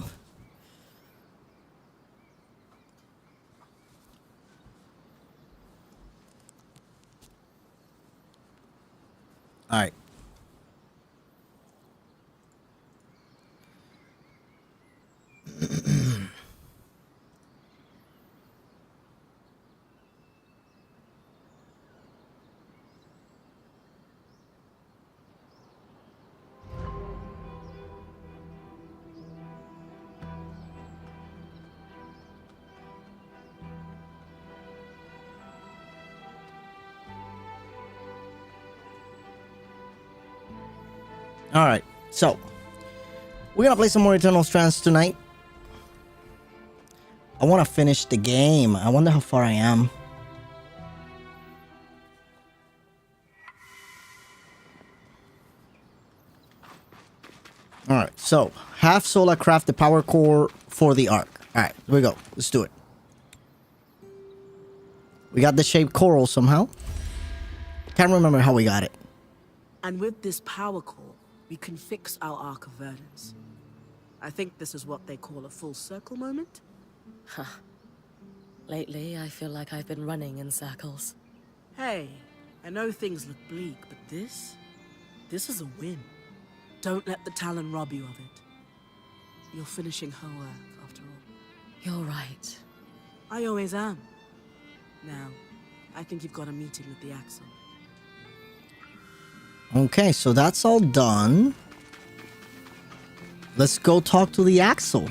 time. All right. All right. So, we're going to play some more Eternal Strands tonight. I want to finish the game. I wonder how far I am. All right. So, have Sola craft the power core for the arc. All right. Here we go. Let's do it. We got the shaped coral somehow. Can't remember how we got it. And with this power core, we can fix our Arc of Verdance. I think this is what they call a full circle moment. Huh. Lately, I feel like I've been running in circles. Hey, I know things look bleak, but this is a win. Don't let the Talon rob you of it. You're finishing her work, after all. You're right. I always am. Now, I think you've got a meeting with the Axle. Okay, so that's all done. Let's go talk to the Axle.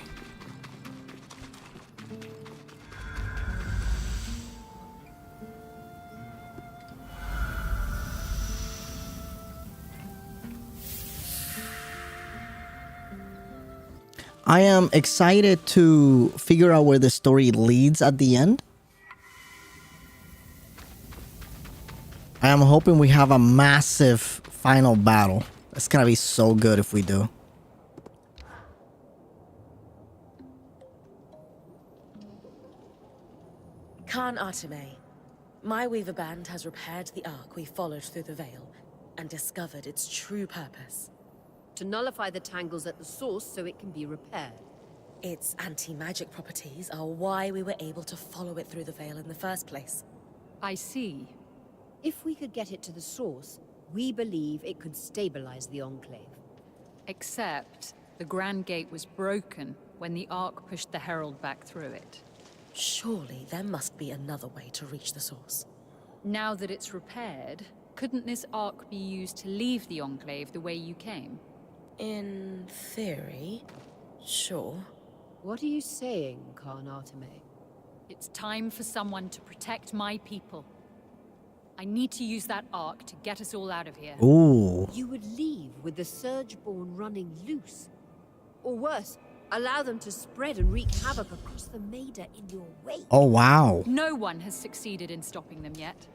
I am excited to figure out where the story leads at the end. I am hoping we have a massive final battle. That's gonna be so good if we do. Khan Arteme, my Weaver Band has repaired the arc we followed through the Veil and discovered its true purpose. To nullify the tangles at the source so it can be repaired. Its anti-magic properties are why we were able to follow it through the Veil in the first place. I see. If we could get it to the source, we believe it could stabilize the Enclave. Except the Grand Gate was broken when the Ark pushed the Herald back through it. Surely there must be another way to reach the source. Now that it's repaired, couldn't this Ark be used to leave the Enclave the way you came? In theory, sure. What are you saying, Khan Arteme? It's time for someone to protect my people. I need to use that Ark to get us all out of here. Ooh. You would leave with the Surgeborn running loose. Or worse, allow them to spread and wreak havoc across the Maida in your wake. Oh, wow. No one has succeeded in stopping them yet.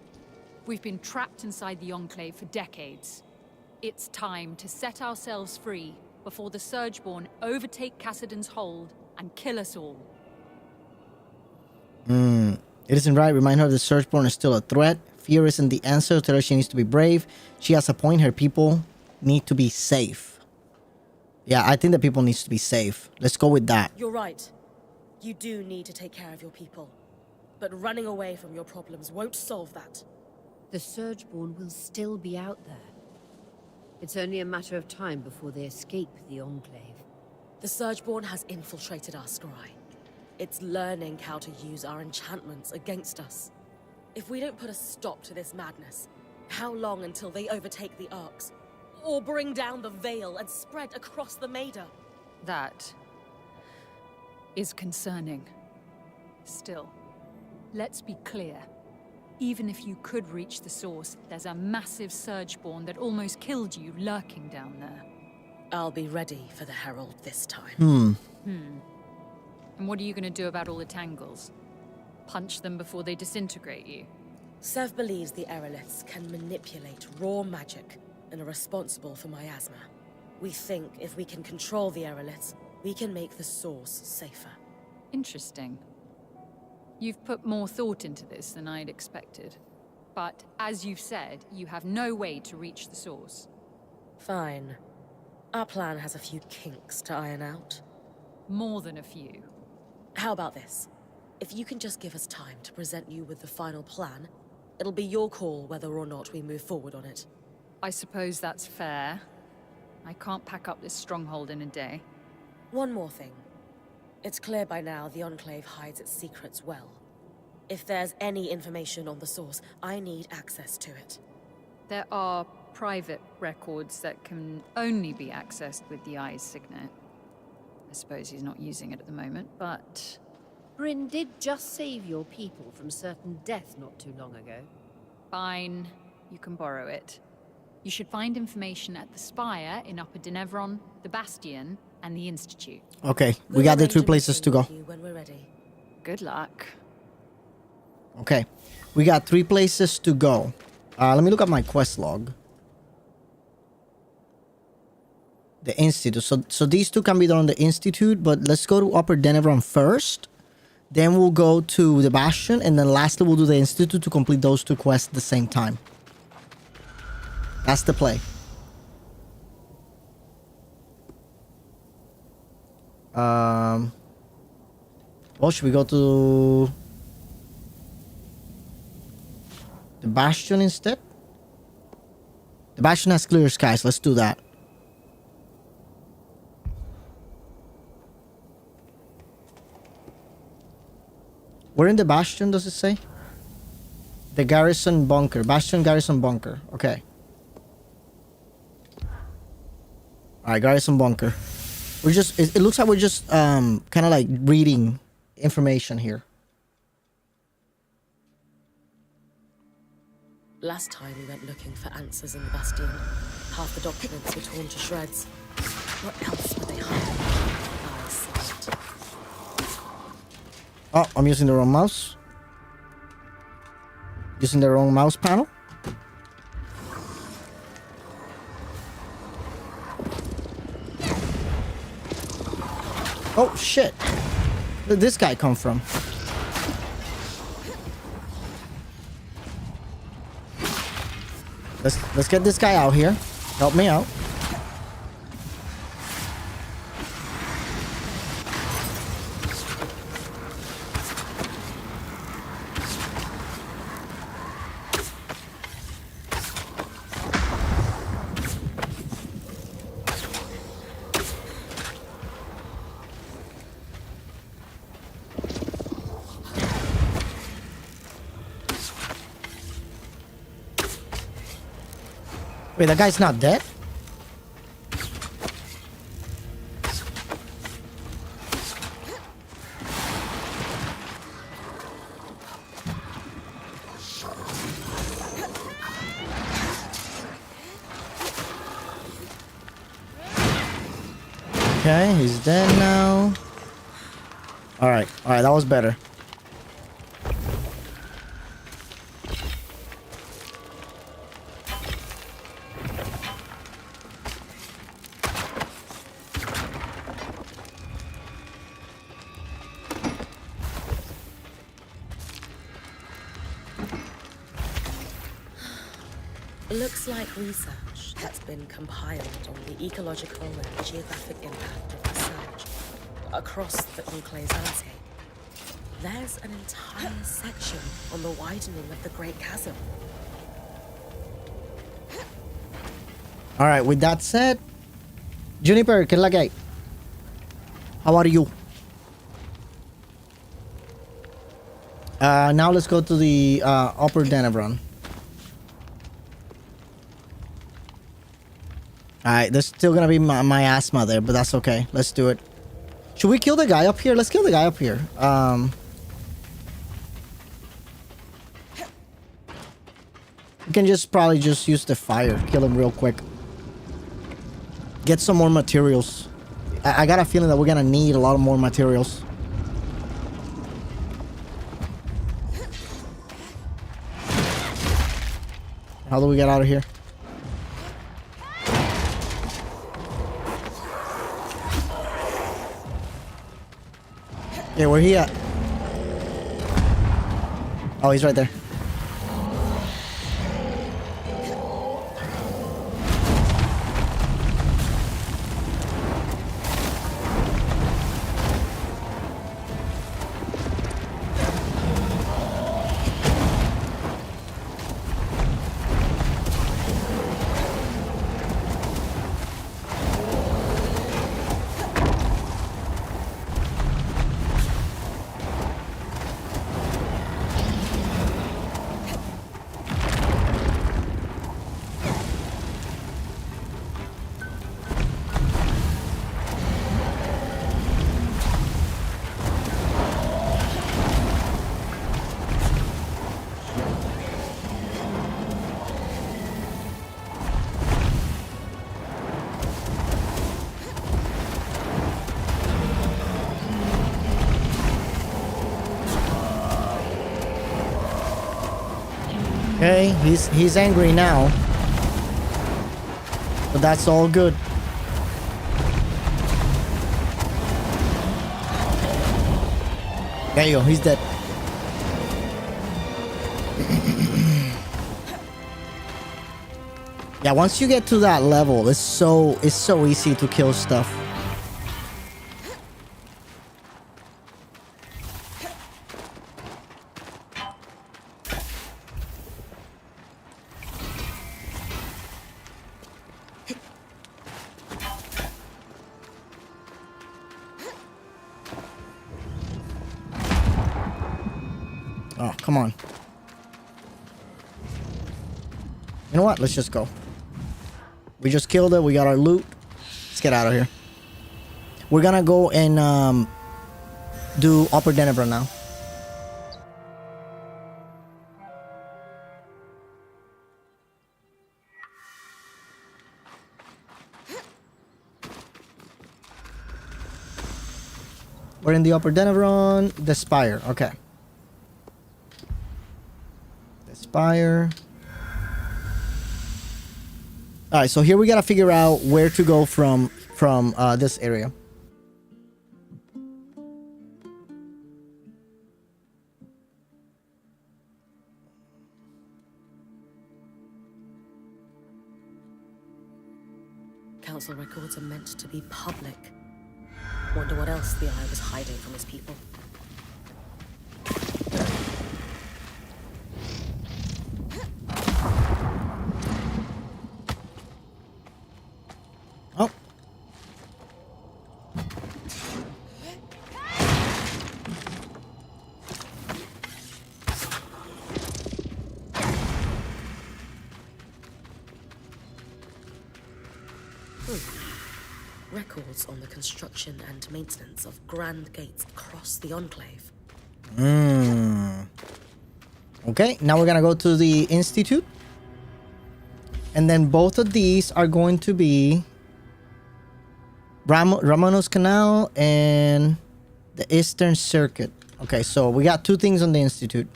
We've been trapped inside the Enclave for decades. It's time to set ourselves free before the Surgeborn overtake Cassidon's hold and kill us all. It isn't right. Remind her the Surgeborn is still a threat. Fear isn't the answer. Tell her she needs to be brave. She has a point. Her people need to be safe. Yeah, I think the people needs to be safe. Let's go with that. You're right. You do need to take care of your people. But running away from your problems won't solve that. The Surgeborn will still be out there. It's only a matter of time before they escape the Enclave. The Surgeborn has infiltrated our scry. It's learning how to use our enchantments against us. If we don't put a stop to this madness, how long until they overtake the Arcs? Or bring down the Veil and spread across the Maida? That is concerning. Still, let's be clear. Even if you could reach the source, there's a massive Surgeborn that almost killed you lurking down there. I'll be ready for the Herald this time. And what are you going to do about all the tangles? Punch them before they disintegrate you? Sev believes the Aeroliths can manipulate raw magic and are responsible for miasma. We think if we can control the Aeroliths, we can make the source safer. Interesting. You've put more thought into this than I'd expected. But, as you've said, you have no way to reach the source. Fine. Our plan has a few kinks to iron out. More than a few. How about this? If you can just give us time to present you with the final plan, it'll be your call whether or not we move forward on it. I suppose that's fair. I can't pack up this stronghold in a day. One more thing. It's clear by now the Enclave hides its secrets well. If there's any information on the source, I need access to it. There are private records that can only be accessed with the Eye's signet. I suppose he's not using it at the moment, but... Bryn did just save your people from certain death not too long ago. Fine. You can borrow it. You should find information at the Spire in Upper Denevron, the Bastion, and the Institute. Okay, we We'll got the arrange 3 a places to meeting go. with you when we're ready. Good luck. Okay, we got 3 places to go. Let me look at my quest log. The Institute. So these 2 can be done on the Institute, but let's go to Upper Denevron first. Then we'll go to the Bastion, and then lastly we'll do the Institute to complete those 2 quests at the same time. That's the play. Well, should we go to the Bastion instead? The Bastion has clear skies. Let's do that. Where in the Bastion does it say? The Garrison Bunker. Bastion Garrison Bunker. Okay. Alright, Garrison Bunker. We're just... It looks like we're just kind of like reading information here. Last time we went looking for answers in the Bastion. Half the documents were torn to shreds. What else were they hiding? I see it. Oh, I'm using the wrong mouse. Using the wrong mouse panel. Oh shit. Where did this guy come from? Let's get this guy out here. Help me out. Wait, that guy's not dead? Okay, he's dead now. Alright, that was better. Looks like research that's been compiled on the ecological and geographic impact of the surge across the Enclave's landscape. There's an entire section on the widening of the Great Chasm. Alright, with that said, Juniper, ¿qué es la que hay? How are you? Now let's go to the Upper Denevron. Alright, there's still gonna be my asthma there, but that's okay. Let's do it. Should we kill the guy up here? Let's kill the guy up here. We can probably just use the fire. Kill him real quick. Get some more materials. I got a feeling that we're gonna need a lot more materials. How do we get out of here? Yeah, where he at? Oh, he's right there. Okay, he's angry now. But that's all good. There you go, he's dead. Yeah, once you get to that level, it's so easy to kill stuff. Oh, come on. You know what? Let's just go. We just killed it. We got our loot. Let's get out of here. We're gonna go and do Upper Denebra now. We're in the Upper Denebron. The Spire. Okay. The Spire. All right, so here we gotta figure out where to go from this area. Council records are meant to be public. Wonder what else the Eye was hiding from his people. Oh. Records on the construction and maintenance of grand gates across the Enclave. Okay, now we're gonna go to the Institute. And then both of these are going to be Ramonos Canal and the Eastern Circuit. Okay, so we got two things on the Institute.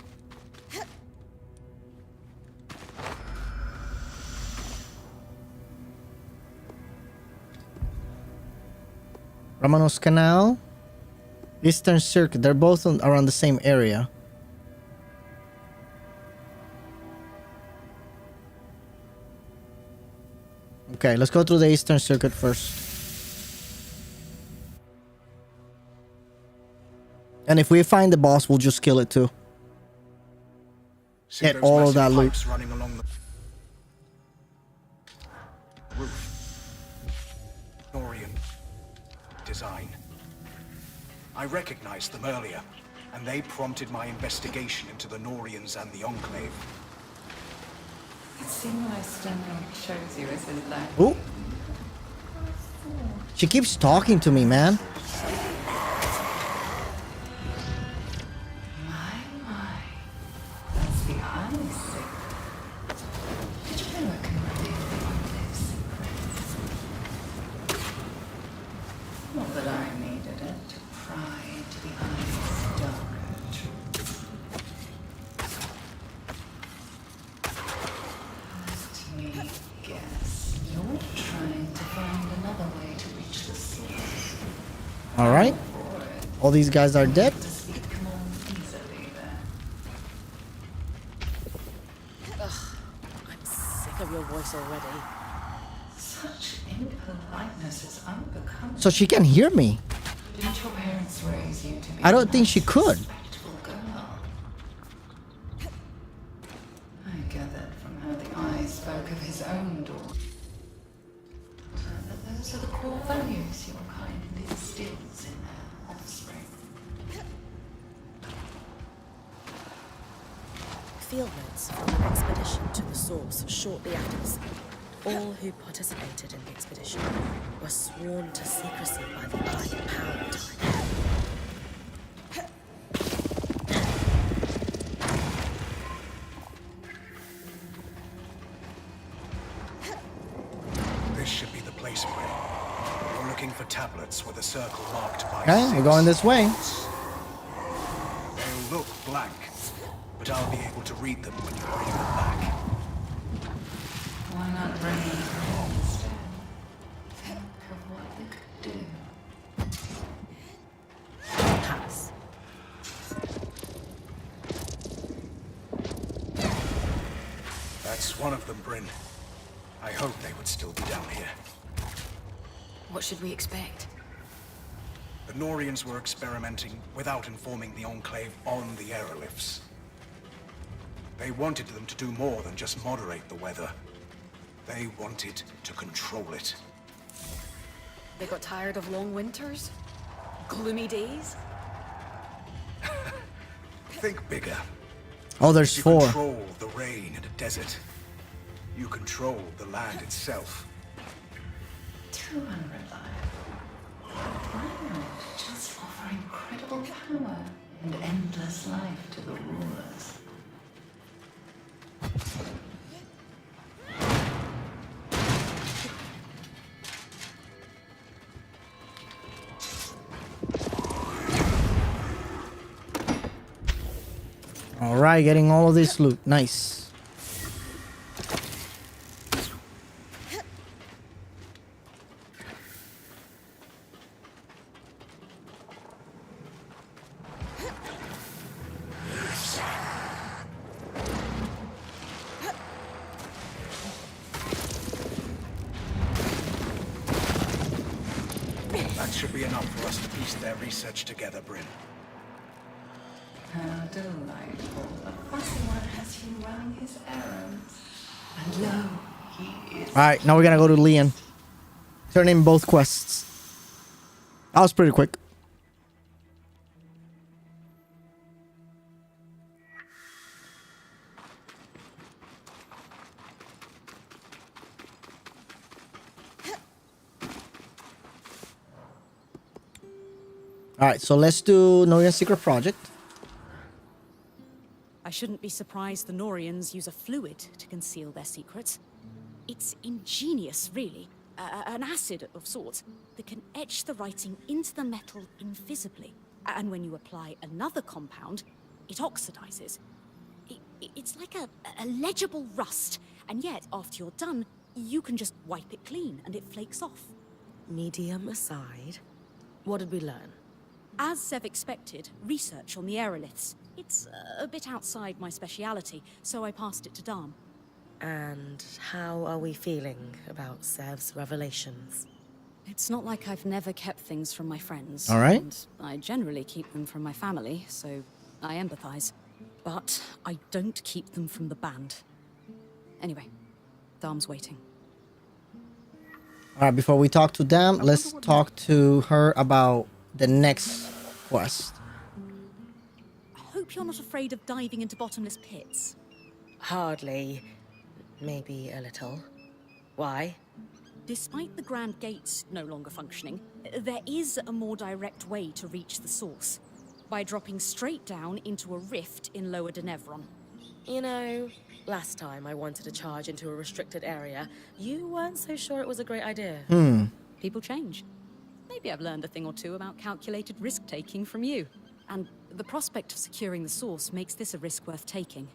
Ramonos Canal, Eastern Circuit. They're both around the same area. Okay, let's go through the Eastern Circuit first. And if we find the boss, we'll just kill it too. Get all of that loot. Running along the roof. Norian design. I recognized them earlier, and they prompted my investigation into the Norians and the Enclave. It's civilized shows you, isn't that? Ooh. She keeps talking to me, man. My. Let's be honest. Did you know I can reveal the Enclave's secrets? Not that I needed it to pry into the Eye's darker truth. Let me guess. You're trying to find another way to reach the source. All right. All these guys are dead. To speak more easily then. I'm sick of your voice already. Such impoliteness is unbecoming. So she can hear me. Didn't your parents raise you to be I don't think she could. respectable girl? I gathered from how the Eye spoke of his own daughter that those are the core values your kind instills in their offspring. Field notes from an expedition to the source shortly after this. All who participated in the expedition were sworn to secrecy by the Eye power type. This should be the place for it. You're looking for tablets with a circle marked by Okay, we're going this way. They'll look blank, but I'll be able to read them when you bring them back. Why not bring them home instead? Think of what they could do. Pass. That's one of them, Bryn. I hope they would still be down here. What should we expect? The Norians were experimenting without informing the Enclave on the aeroliths. They wanted them to do more than just moderate the weather. They wanted to control it. They got tired of long winters? Gloomy days? Think bigger. Oh, there's You 4. control the rain in a desert. You control the land itself. Too unreliable. Wild, just offer incredible power and endless life to the rulers. All right, getting all of this loot. Nice. That should be enough for us to piece their research together, Bryn. How delightful. A fussy one has you running his errands. And lo, he is. All right, now we're gonna go to Leon. Turn in both quests. That was pretty quick. All right, so let's do Norian Secret Project. I shouldn't be surprised the Norians use a fluid to conceal their secrets. It's ingenious, really. An acid of sorts that can etch the writing into the metal invisibly. And when you apply another compound, it oxidizes. It's like a legible rust, and yet, after you're done, you can just wipe it clean and it flakes off. Medium aside, what did we learn? As Sev expected, research on the aeroliths. It's a bit outside my speciality, so I passed it to Dam. And how are we feeling about Sev's revelations? It's not like I've never kept things from my friends. All right. And I generally keep them from my family, so I empathize. But I don't keep them from the band. Anyway, Dam's waiting. All right, before we talk to them, let's talk to her about the next quest. I hope you're not afraid of diving into bottomless pits. Hardly. Maybe a little. Why? Despite the Grand Gates no longer functioning, there is a more direct way to reach the source. By dropping straight down into a rift in Lower Denevron. You know, last time I wanted to charge into a restricted area, you weren't so sure it was a great idea. People change. Maybe I've learned a thing or two about calculated risk-taking from you. And the prospect of securing the source makes this a risk worth taking.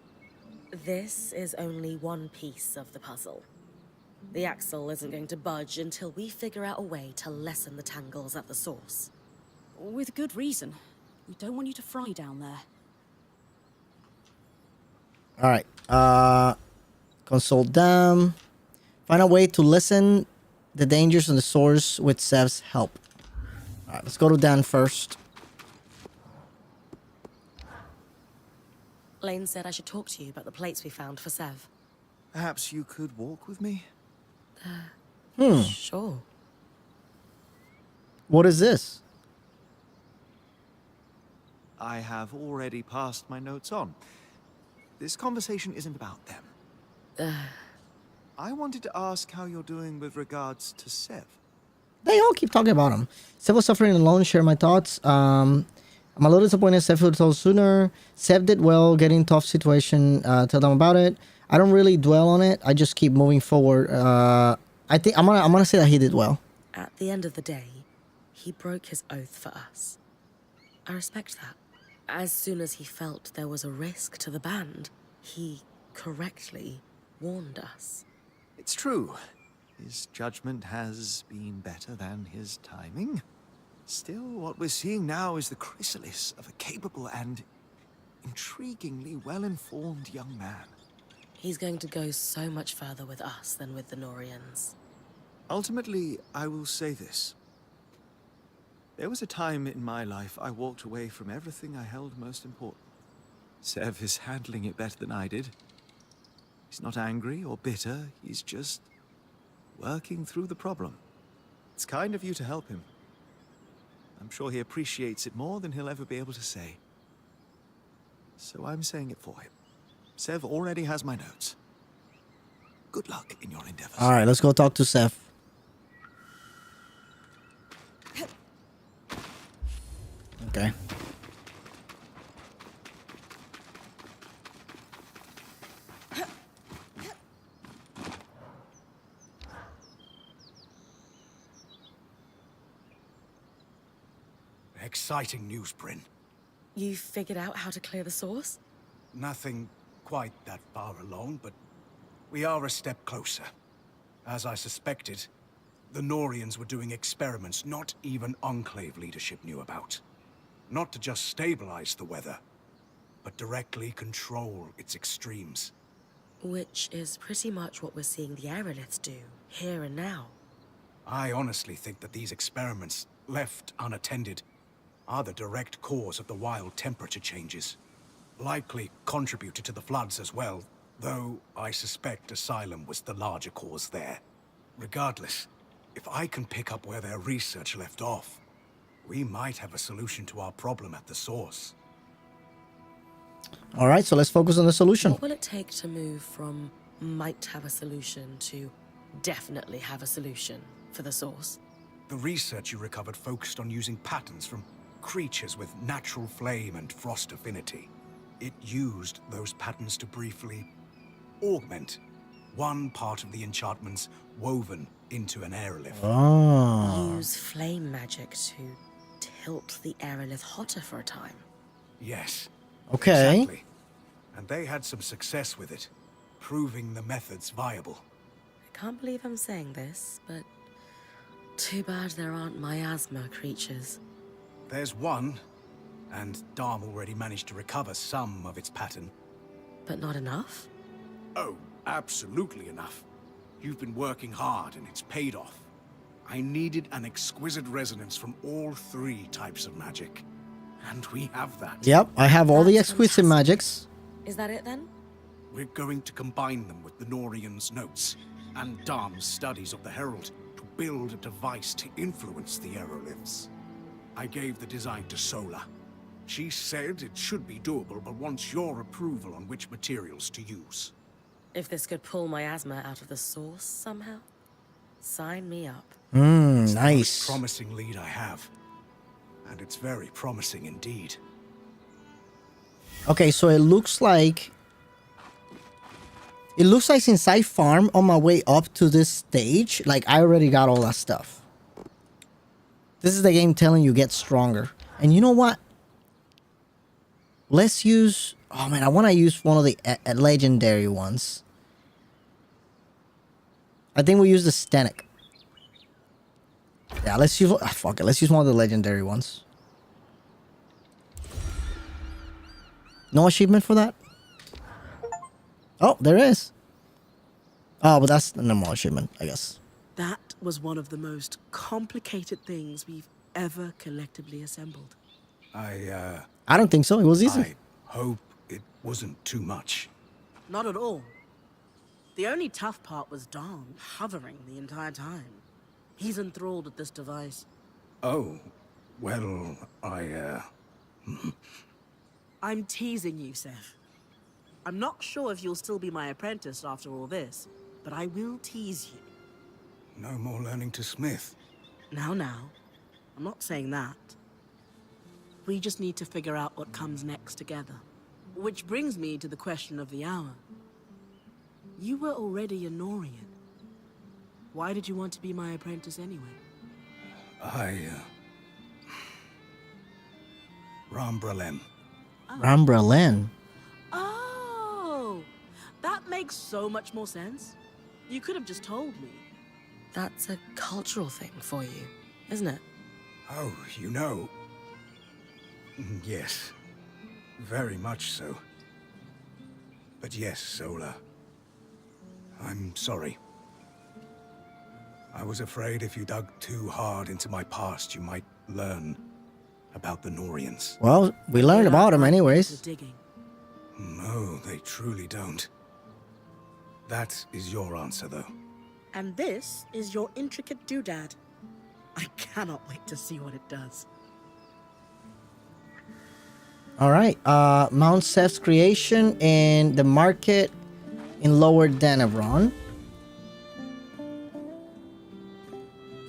This is only one piece of the puzzle. The axle isn't going to budge until we figure out a way to lessen the tangles at the source. With good reason. We don't want you to fry down there. All right. Consult them. Find a way to lessen the dangers on the source with Sev's help. All right, let's go to Dan first. Lane said I should talk to you about the plates we found for Sev. Perhaps you could walk with me? Sure. What is this? I have already passed my notes on. This conversation isn't about them. I wanted to ask how you're doing with regards to Sev. They all keep talking about him. Sev was suffering alone. Share my thoughts. I'm a little disappointed Sev would have told sooner. Sev did well, getting tough situation. Tell them about it. I don't really dwell on it. I just keep moving forward. I think I'm gonna say that he did well. At the end of the day, he broke his oath for us. I respect that. As soon as he felt there was a risk to the band, he correctly warned us. It's true. His judgment has been better than his timing. Still, what we're seeing now is the chrysalis of a capable and intriguingly well-informed young man. He's going to go so much further with us than with the Norians. Ultimately, I will say this. There was a time in my life I walked away from everything I held most important. Sev is handling it better than I did. He's not angry or bitter, he's just working through the problem. It's kind of you to help him. I'm sure he appreciates it more than he'll ever be able to say. So I'm saying it for him. Sev already has my notes. Good luck in your endeavors. All right, let's go talk to Seth. Okay. Exciting news, Bryn. You figured out how to clear the source? Nothing quite that far along, but we are a step closer. As I suspected, the Norians were doing experiments not even Enclave leadership knew about. Not to just stabilize the weather, but directly control its extremes. Which is pretty much what we're seeing the aeroliths do, here and now. I honestly think that these experiments, left unattended, are the direct cause of the wild temperature changes. Likely contributed to the floods as well, though I suspect Asylum was the larger cause there. Regardless, if I can pick up where their research left off, we might have a solution to our problem at the source. All right, so let's focus on the solution. What will it take to move from might have a solution to definitely have a solution for the source? The research you recovered focused on using patterns from creatures with natural flame and frost affinity. It used those patterns to briefly augment one part of the enchantments woven into an aerolith. Oh. Use flame magic to tilt the aerolith hotter for a time. Yes. Okay. Exactly. And they had some success with it, proving the method's viable. I can't believe I'm saying this, but too bad there aren't miasma creatures. There's one, and Dharm already managed to recover some of its pattern. But not enough? Oh, absolutely enough. You've been working hard and it's paid off. I needed an exquisite resonance from all three types of magic. And we have that. Yep, I have all the That's exquisite fantastic. magics. Is that it then? We're going to combine them with the Norians' notes and Dharm's studies of the Herald to build a device to influence the aeroliths. I gave the design to Sola. She said it should be doable, but wants your approval on which materials to use. If this could pull miasma out of the source somehow, sign me up. It's the most Nice. promising lead I have. And it's very promising indeed. Okay, so it looks like since I farm on my way up to this stage, like I already got all that stuff. This is the game telling you get stronger. And you know what? Let's use... Oh man, I want to use one of the legendary ones. I think we'll use the Stenic. Yeah, let's use... fuck it, let's use one of the legendary ones. No achievement for that? Oh, there is. Oh, but that's a normal achievement, I guess. That was one of the most complicated things we've ever collectively assembled. I don't think so. It was easy. I hope it wasn't too much. Not at all. The only tough part was Dharm hovering the entire time. He's enthralled at this device. Oh, well, I'm teasing you, Seth. I'm not sure if you'll still be my apprentice after all this, but I will tease you. no more learning to smith. Now. I'm not saying that. We just need to figure out what comes next together. Which brings me to the question of the hour. You were already a Norian. Why did you want to be my apprentice anyway? Rambralem. Ramberlin. Oh, that makes so much more sense. You could have just told me. That's a cultural thing for you, isn't it? Oh, you know. Yes. Very much so. But yes, Sola. I'm sorry. I was afraid if you dug too hard into my past, you might learn about the Norians. Well, we learned about them anyways. Digging. No, they truly don't. That is your answer, though. And this is your intricate doodad. I cannot wait to see what it does. All right. Mount Seth's creation in the market in Lower Danavron.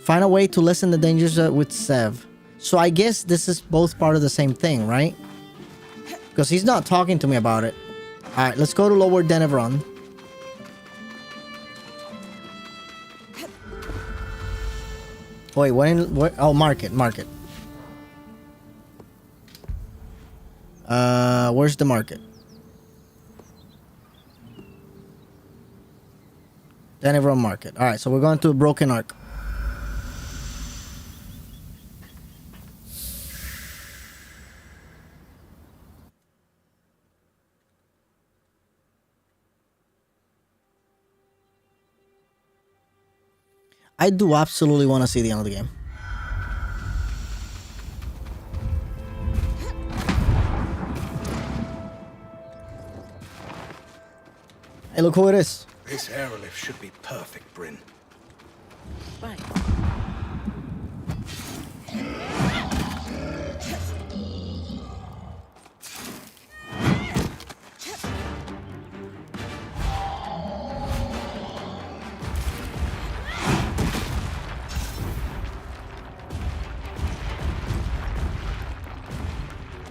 Find a way to lessen the dangers with Sev. So I guess this is both part of the same thing, right? Because he's not talking to me about it. All right, let's go to Lower Danavron. Wait, what? Oh, market. Where's the market? Danavron Market. All right, so we're going to Broken Arc. I do absolutely want to see the end of the game. Hey, look who it is. This airlift should be perfect, Bryn. Right.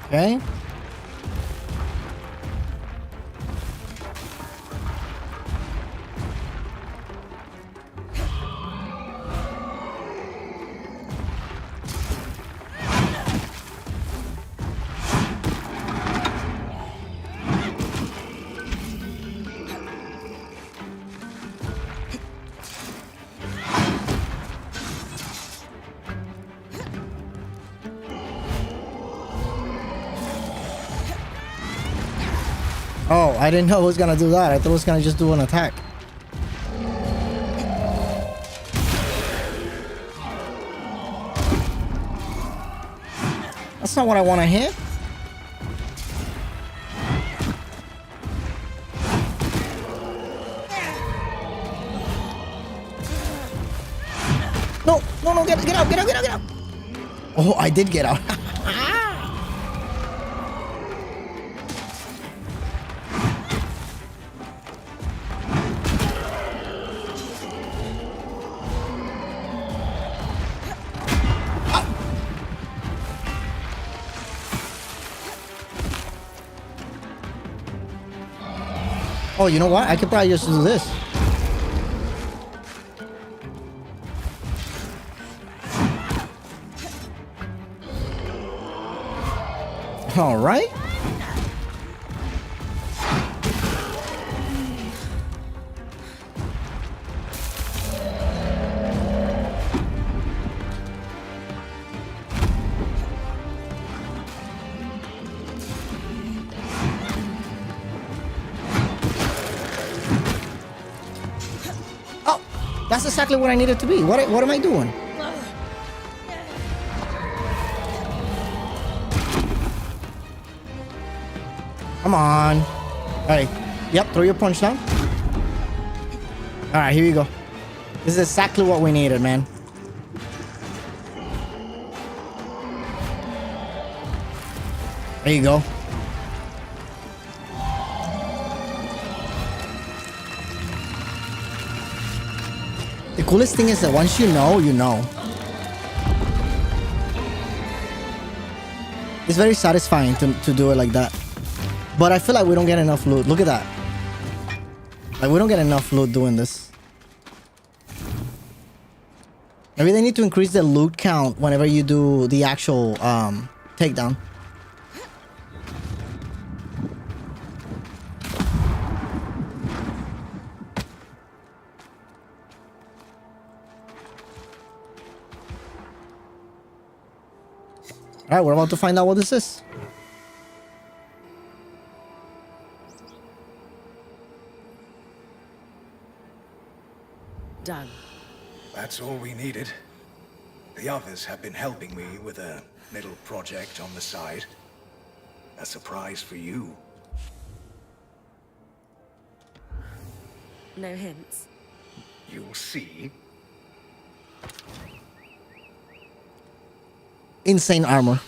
Okay. Oh, I didn't know it was gonna do that. I thought it was gonna just do an attack. That's not what I want to hit. No, get out. Oh, I did get out. Oh, you know what? I could probably just do this. All right. That's exactly what I needed to be. What am I doing? Come on. All right. Yep, throw your punch down. All right, here you go. This is exactly what we needed, man. There you go. The coolest thing is that once you know, you know. It's very satisfying to do it like that. But I feel like we don't get enough loot. Look at that. Like, we don't get enough loot doing this. Maybe they need to increase the loot count whenever you do the actual takedown. All right, we're about to find out what this is. Done. That's all we needed. The others have been helping me with a little project on the side. A surprise for you. No hints. You'll see. Insane armor.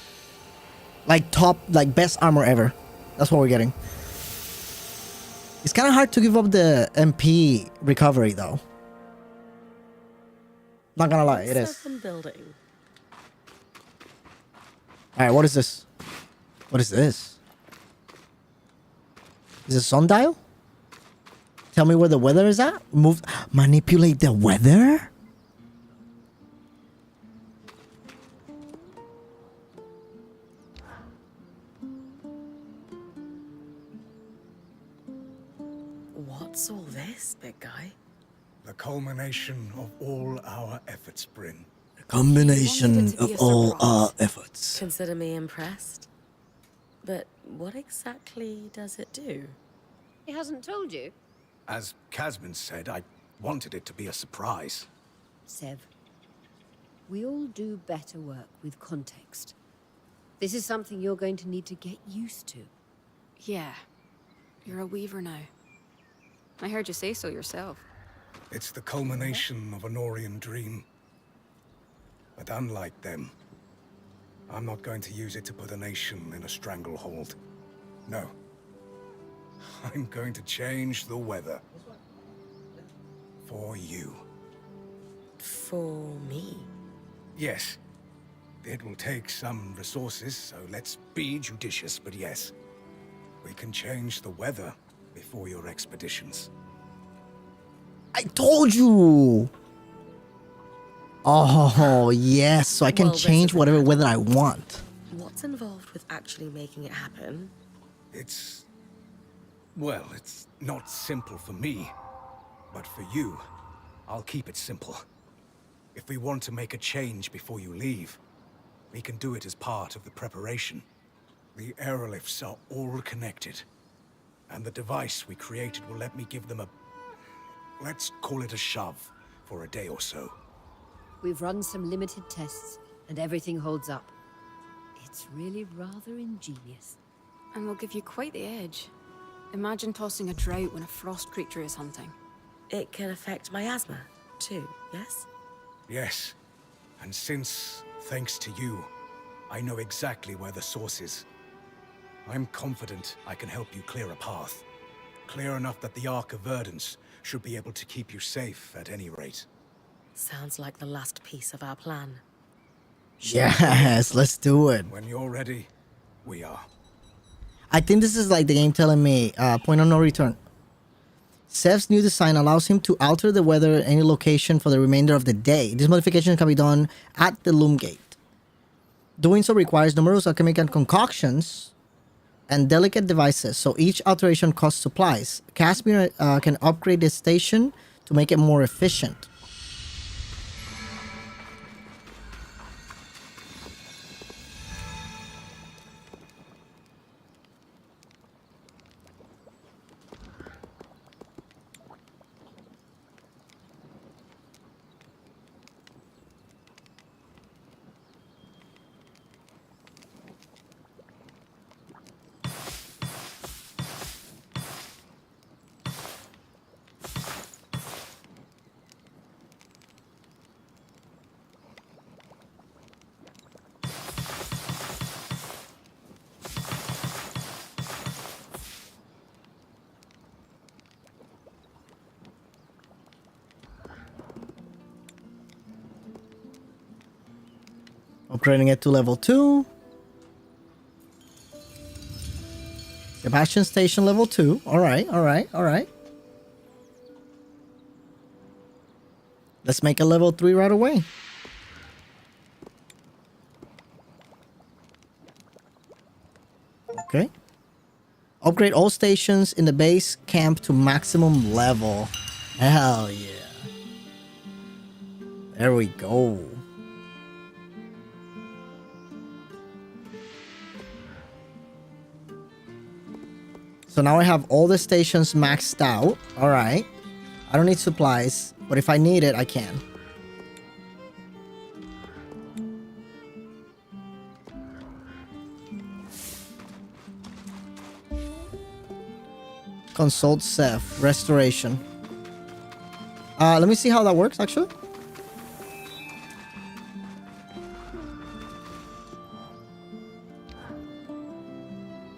Like top, like best armor ever. That's what we're getting. It's kind of hard to give up the MP recovery though. Not gonna lie, it is. Open building. Alright, what is this? What is this? Is it sundial? Tell me where the weather is at? Move, manipulate the weather? What's all this, big guy? The culmination of all our efforts, Bryn. Combination to be of a all surprise. our efforts. Consider me impressed. But what exactly does it do? He hasn't told you? As Casman said, I wanted it to be a surprise. Sev, we all do better work with context. This is something you're going to need to get used to. Yeah. You're a weaver now. I heard you say so yourself. It's the culmination of a Norian dream. But unlike them, I'm not going to use it to put a nation in a stranglehold. No. I'm going to change the weather. For you. For me? Yes. It will take some resources, so let's be judicious, but yes. We can change the weather before your expeditions. I told you! Oh, yes, so I can Well, this change is whatever a- weather I want. What's involved with actually making it happen? It's... well, it's not simple for me. But for you, I'll keep it simple. If we want to make a change before you leave, we can do it as part of the preparation. The aerolifts are all connected. And the device we created will let me give them a... let's call it a shove for a day or so. We've run some limited tests, and everything holds up. It's really rather ingenious. And we'll give you quite the edge. Imagine tossing a drought when a frost creature is hunting. It can affect my asthma, too, yes? Yes. And since, thanks to you, I know exactly where the source is, I'm confident I can help you clear a path. Clear enough that the Ark of Verdance should be able to keep you safe at any rate. Sounds like the last piece of our plan. Yes, let's do it. When you're ready, we are. I think this is like the game telling me, point of no return. Sev's new design allows him to alter the weather at any location for the remainder of the day. This modification can be done at the Loom Gate. Doing so requires numerous alchemical concoctions and delicate devices, so each alteration costs supplies. Casimir can upgrade the station to make it more efficient. Upgrading it to level 2. Sebastian Station level 2. Alright, alright, alright. Let's make a level 3 right away. Okay. Upgrade all stations in the base camp to maximum level. Hell yeah. There we go. So now I have all the stations maxed out. All right. I don't need supplies, but if I need it, I can. Consult Seth. Restoration. Let me see how that works, actually.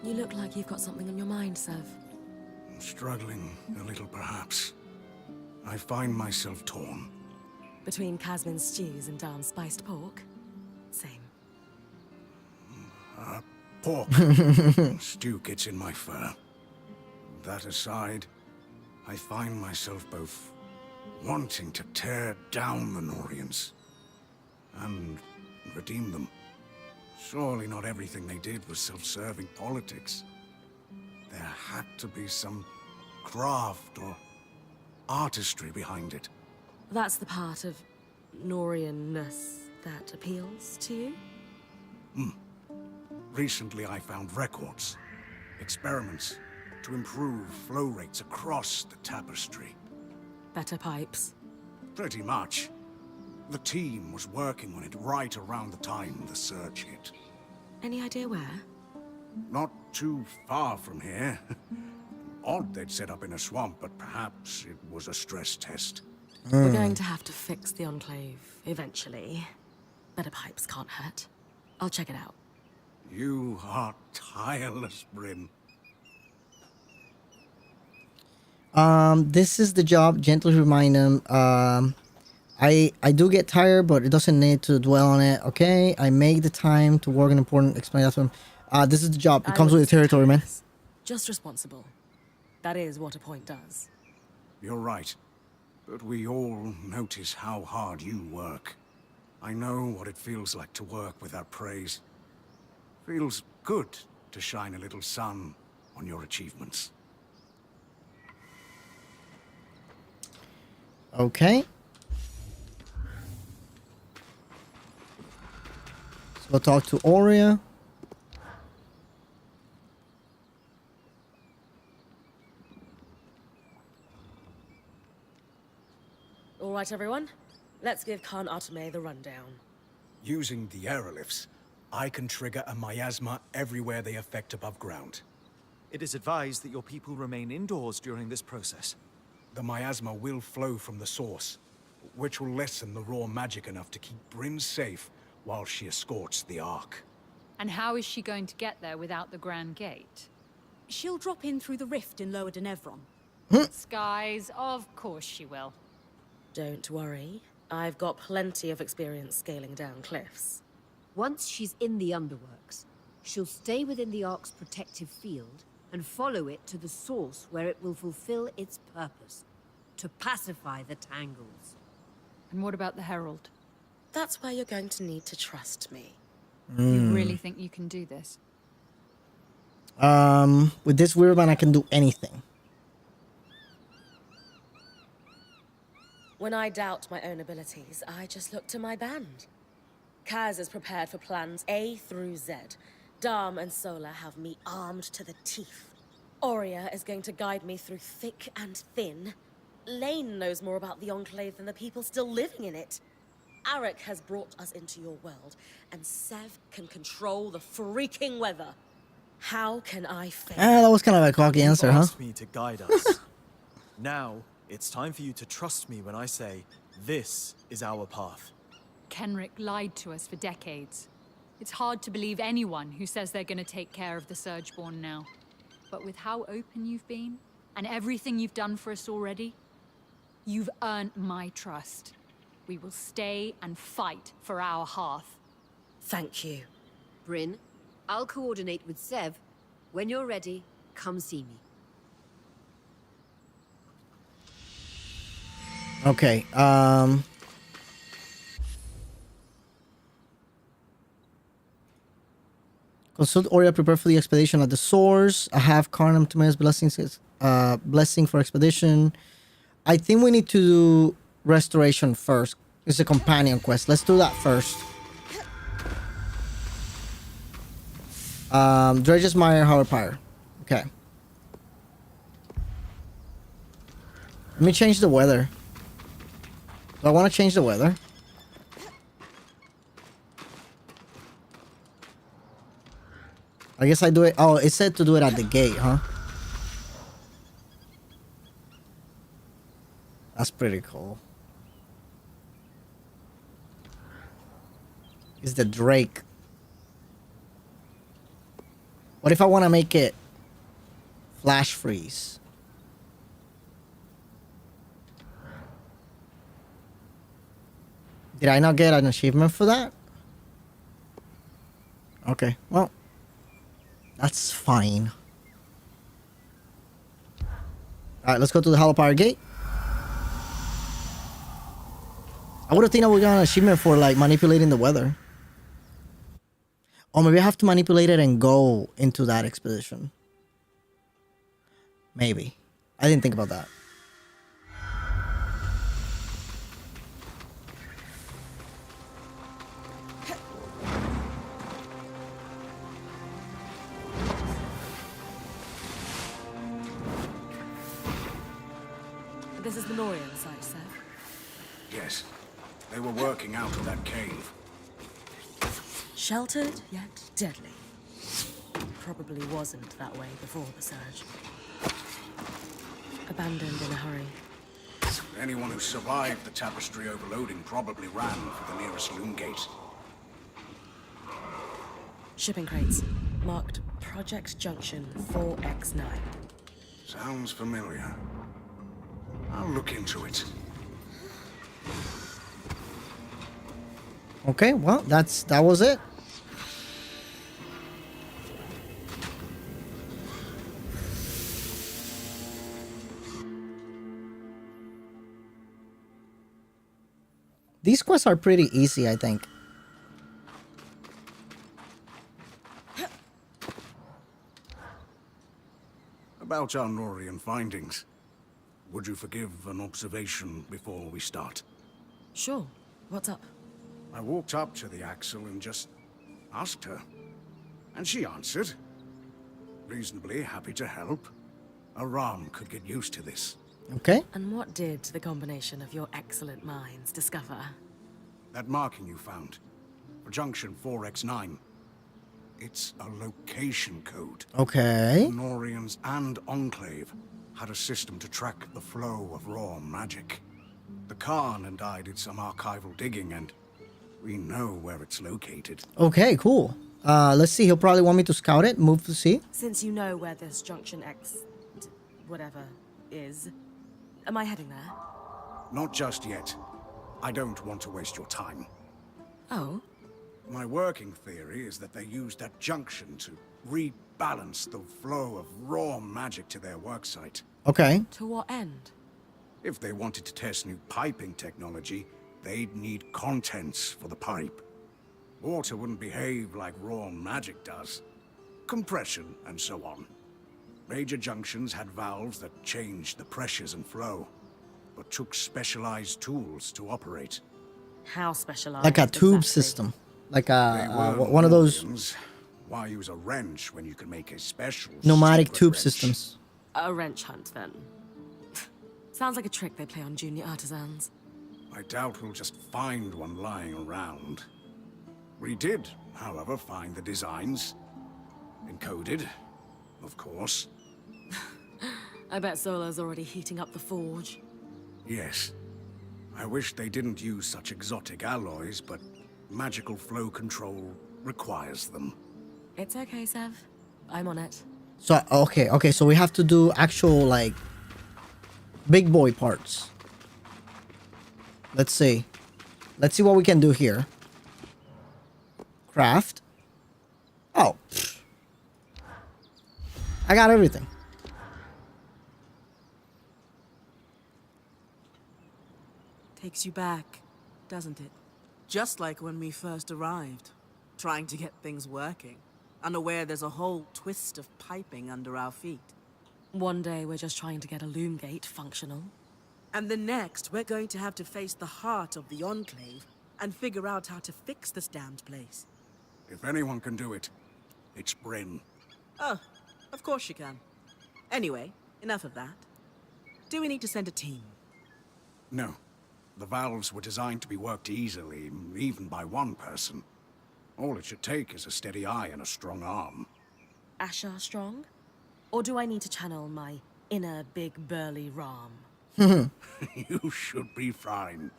You look like you've got something on your mind, Sev. I'm struggling a little, perhaps. I find myself torn. Between Casmin's stews and Darn's spiced pork? Same. Pork. Stew gets in my fur. That aside, I find myself both wanting to tear down the Norians and redeem them. Surely not everything they did was self-serving politics. There had to be some craft or artistry behind it. That's the part of Norian-ness that appeals to you? Recently I found records, experiments to improve flow rates across the tapestry. Better pipes. Pretty much. The team was working on it right around the time the surge hit. Any idea where? Not too far from here. Odd they'd set up in a swamp, but perhaps it was a stress test. We're going to have to fix the Enclave eventually. Better pipes can't hurt. I'll check it out. You are tireless, Bryn. This is the job. Gently remind them. I do get tired, but it doesn't need to dwell on it. Okay, I make the time to work on important. Explain that to him. This is the job. It comes with the territory, man. Just responsible. That is what a point does. You're right. But we all notice how hard you work. I know what it feels like to work without praise. Feels good to shine a little sun on your achievements. Okay. So we'll talk to Aurea. All right, everyone. Let's give Khan Arteme the rundown. Using the aerolifts, I can trigger a miasma everywhere they affect above ground. It is advised that your people remain indoors during this process. The miasma will flow from the source, which will lessen the raw magic enough to keep Bryn safe while she escorts the Ark. And how is she going to get there without the Grand Gate? She'll drop in through the rift in Lower Denevron. Skies, of course she will. Don't worry. I've got plenty of experience scaling down cliffs. Once she's in the underworks, she'll stay within the Ark's protective field and follow it to the source where it will fulfill its purpose, to pacify the Tangles. And what about the Herald? That's where you're going to need to trust me. You really think you can do this? With this weird man, I can do anything. When I doubt my own abilities, I just look to my band. Kaz is prepared for plans A through Z. Dam and Sola have me armed to the teeth. Aurea is going to guide me through thick and thin. Lane knows more about the Enclave than the people still living in it. Arik has brought us into your world, and Sev can control the freaking weather. How can I fail? That was kind of a cocky answer, You huh? asked me to guide us. Now, it's time for you to trust me when I say, this is our path. Kenrick lied to us for decades. It's hard to believe anyone who says they're going to take care of the Surgeborn now. But with how open you've been, and everything you've done for us already, you've earned my trust. We will stay and fight for our hearth. Thank you. Bryn, I'll coordinate with Sev. When you're ready, come see me. Okay, consult Aurea, prepare for the expedition at the source. I have Karnam Tume's blessings, blessing for expedition. I think we need to do restoration first. It's a companion quest. Let's do that first. Dredge's Mire, Howard Pyre. Okay. Let me change the weather. Do I want to change the weather? I guess I do it. Oh, it said to do it at the gate, huh? That's pretty cool. It's the Drake. What if I want to make it flash freeze? Did I not get an achievement for that? Okay, well, that's fine. Alright, let's go to the Hollow Power Gate. I would have think I would get an achievement for like manipulating the weather. Or maybe I have to manipulate it and go into that expedition. Maybe. I didn't think about that. This is the Norian site, sir. Yes. They were working out of that cave. Sheltered, yet deadly. Probably wasn't that way before the surge. Abandoned in a hurry. Anyone who survived the tapestry overloading probably ran for the nearest loom gate. Shipping crates. Marked Project Junction 4X9. Sounds familiar. I'll look into it. Okay, well, that was it. These quests are pretty easy, I think. About our Norian findings. Would you forgive an observation before we start? Sure. What's up? I walked up to the Axle and just asked her. And she answered. Reasonably happy to help. Aram could get used to this. Okay. And what did the combination of your excellent minds discover? That marking you found. For Junction 4X9. It's a location code. Okay. Norians and Enclave had a system to track the flow of raw magic. The Khan and I did some archival digging, and we know where it's located. Okay, cool. Let's see. He'll probably want me to scout it. Move to see. Since you know where this Junction X... whatever is, am I heading there? Not just yet. I don't want to waste your time. Oh? My working theory is that they used that junction to rebalance the flow of raw magic to their worksite. Okay. To what end? If they wanted to test new piping technology, they'd need contents for the pipe. Water wouldn't behave like raw magic does. Compression and so on. Major junctions had valves that changed the pressures and flow, but took specialized tools to operate. How specialized? Like a tube exactly? system. Like They a were one of those Norians. Why use a wrench when you can make a special pneumatic secret tube wrench? systems. A wrench hunt, then. Sounds like a trick they play on junior artisans. I doubt we'll just find one lying around. We did, however, find the designs. Encoded, of course. I bet Solo's already heating up the forge. Yes. I wish they didn't use such exotic alloys, but magical flow control requires them. It's okay, Sev. I'm on it. So okay, so we have to do actual like big boy parts. Let's see. Let's see what we can do here. Craft. Oh. Pfft. I got everything. Takes you back, doesn't it? Just like when we first arrived, trying to get things working, unaware there's a whole twist of piping under our feet. One day we're just trying to get a loom gate functional. And the next, we're going to have to face the heart of the Enclave and figure out how to fix this damned place. If anyone can do it, it's Bryn. Oh, of course you can. Anyway, enough of that. Do we need to send a team? No. The valves were designed to be worked easily, even by one person. All it should take is a steady eye and a strong arm. Asher strong? Or do I need to channel my inner big burly Ram? You should be fine.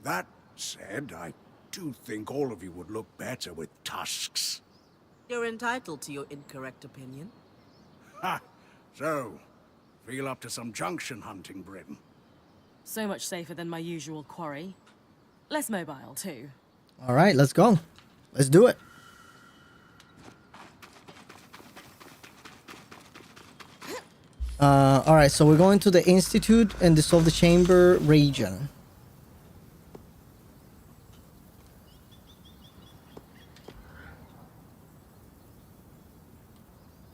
That said, I do think all of you would look better with tusks. You're entitled to your incorrect opinion. Ha! So, feel up to some junction hunting, Brim. So much safer than my usual quarry. Less mobile, too. All right, let's go. Let's do it. All right, so we're going to the Institute and dissolve the chamber region.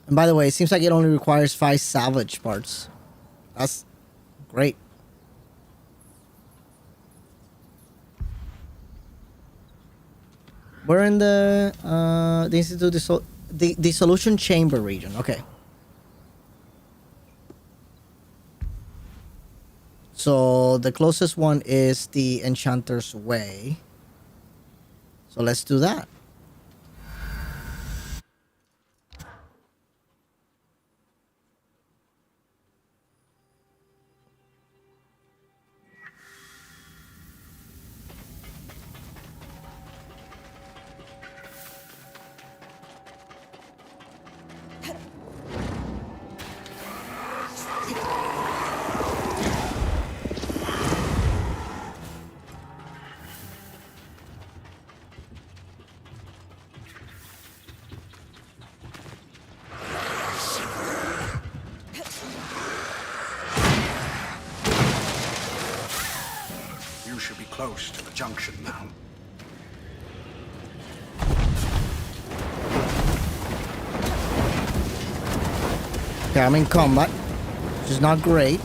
And by the way, it seems like it only requires 5 salvage parts. That's great. We're in the Institute the dissolution chamber region. Okay. So the closest one is the Enchanter's Way. So let's do that. You should be close to the junction now. Okay, I'm in combat, which is not great.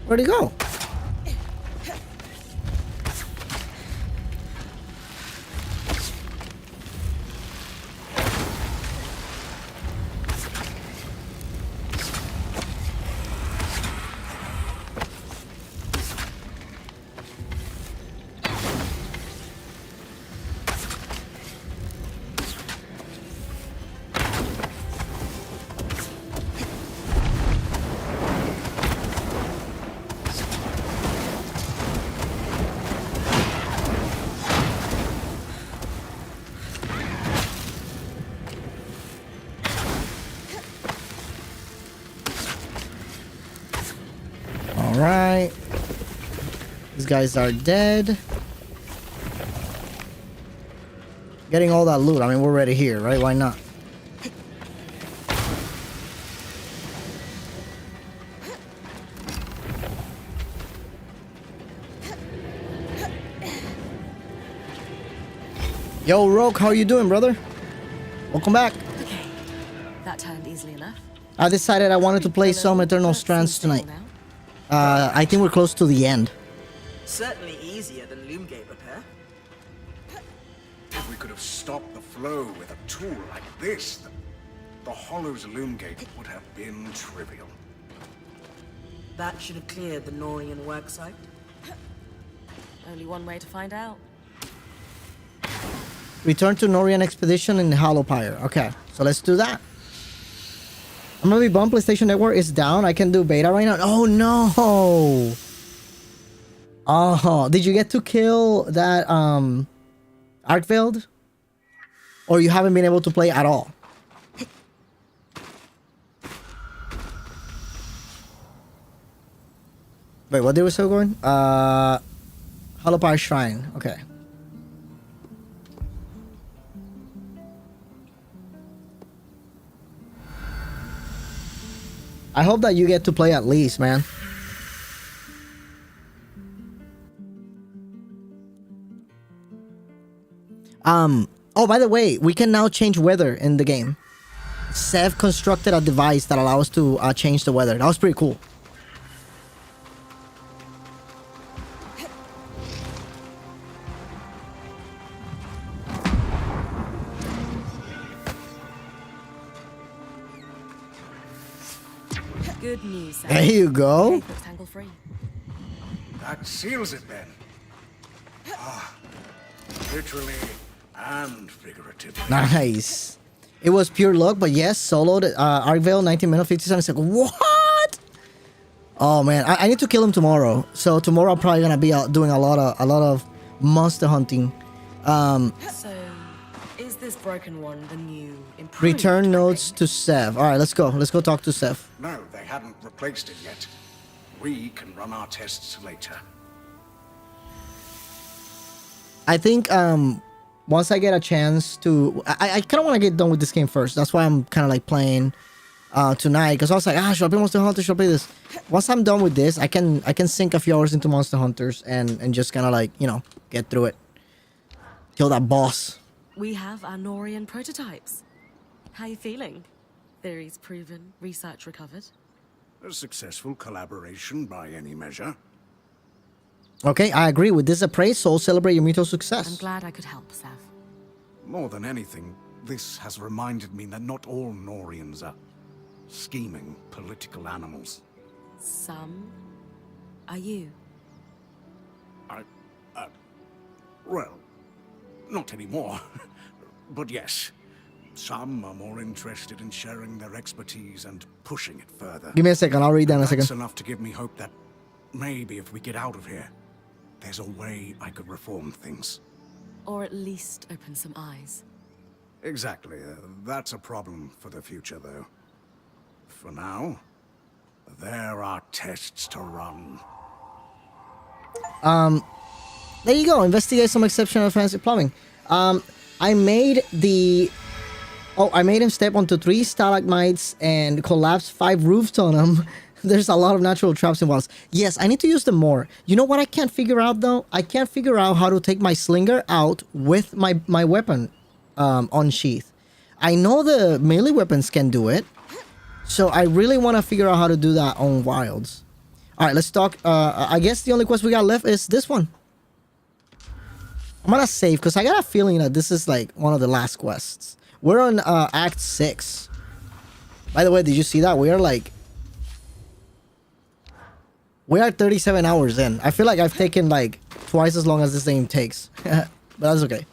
Where'd he go? Alright. These guys are dead. Getting all that loot. I mean, we're already here, right? Why not? Yo, Rogue, how you doing, brother? Welcome back. Okay, that turned easily enough. I decided I wanted to play some Eternal Strands tonight. I think we're close to the end. Certainly easier than Loomgate repair. If we could have stopped the flow with a tool like this, the Hollow's Loomgate would have been trivial. That should have cleared the Norian worksite. Only one way to find out. Return to Norian Expedition in Hollowpire. Okay, so let's do that. I'm gonna be bummed. PlayStation Network is down. I can do beta right now. Oh no! Oh, did you get to kill that Arkveld? Or you haven't been able to play at all? Wait, what did we say going? Hollowpire Shrine. Okay. I hope that you get to play at least, man. Oh, by the way, we can now change weather in the game. Sev constructed a device that allows us to change the weather. That was pretty cool. Good news, Sam. There you go. Cave looks tangle-free. That seals it then. Ah, literally and figuratively. Nice. It was pure luck, but yes, soloed Arkvale, 19 minutes, 57 seconds. What? Oh man, I need to kill him tomorrow. So tomorrow I'm probably gonna be out doing a lot of monster hunting. So, is this broken one the new improved Return notes tracking? to Sev. All right, let's go. Let's go talk to Sev. No, they haven't replaced it yet. We can run our tests later. I think once I get a chance to, I kind of want to get done with this game first. That's why I'm kind of like playing tonight, because I was like, should I play Monster Hunter? Should I play this? Once I'm done with this, I can sink a few hours into Monster Hunters and just kind of like, you know, get through it, kill that boss. We have our Norian prototypes. How you feeling? Theories proven, research recovered. A successful collaboration by any measure. Okay, I agree with this appraisal. Celebrate your mutual I'm success. glad I could help, Sev. More than anything, this has reminded me that not all Norians are scheming political animals. Some are you. Well, not anymore. But yes, some are more interested in sharing their expertise and pushing it further. Give me a second. I'll read that in a That's second. enough to give me hope that maybe if we get out of here, there's a way I could reform things. Or at least open some eyes. Exactly. That's a problem for the future, though. For now, there are tests to run. There you go. Investigate some exceptional fancy plumbing. I made him step onto 3 stalagmites and collapse 5 roofs on him. There's a lot of natural traps and walls. Yes, I need to use them more. You know what I can't figure out though? I can't figure out how to take my slinger out with my weapon unsheath. I know the melee weapons can do it. So I really want to figure out how to do that on wilds. Alright, let's talk. I guess the only quest we got left is this one. I'm gonna save because I got a feeling that this is like one of the last quests. We're on Act 6. By the way, did you see that? We are 37 hours in. I feel like I've taken like twice as long as this game takes. But that's okay.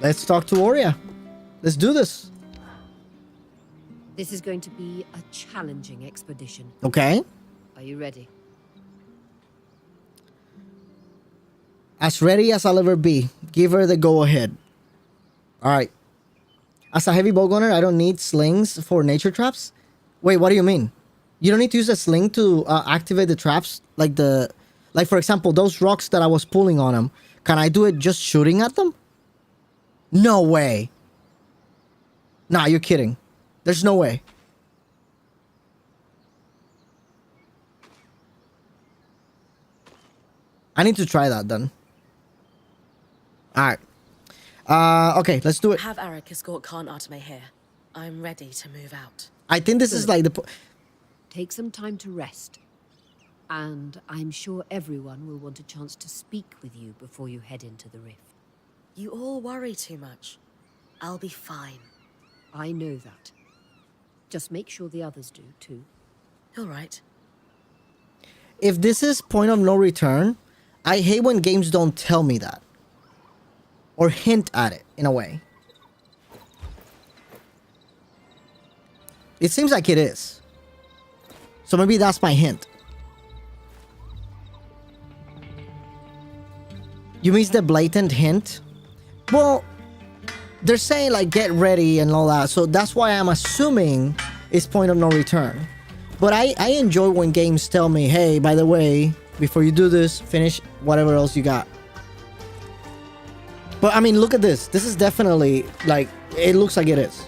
Let's talk to Oria. Let's do this. This is going to be a challenging expedition. Okay. Are you ready? As ready as I'll ever be. Give her the go-ahead. Alright. As a heavy bow gunner, I don't need slings for nature traps? Wait, what do you mean? You don't need to use a sling to activate the traps? Like for example, those rocks that I was pulling on them. Can I do it just shooting at them? No way. Nah, you're kidding. There's no way. I need to try that then. Alright. Okay, let's do it. Have Eric escort Khan Arteme here. I'm ready to move out. I think this is like the... Take some time to rest. And I'm sure everyone will want a chance to speak with you before you head into the rift. You all worry too much. I'll be fine. I know that. Just make sure the others do, too. All right. If this is point of no return, I hate when games don't tell me that. Or hint at it, in a way. It seems like it is. So maybe that's my hint. You mean the blatant hint? Well, they're saying like get ready and all that. So that's why I'm assuming it's point of no return. But I enjoy when games tell me, hey, by the way, before you do this, finish whatever else you got. But I mean, look at this. This is definitely like, it looks like it is.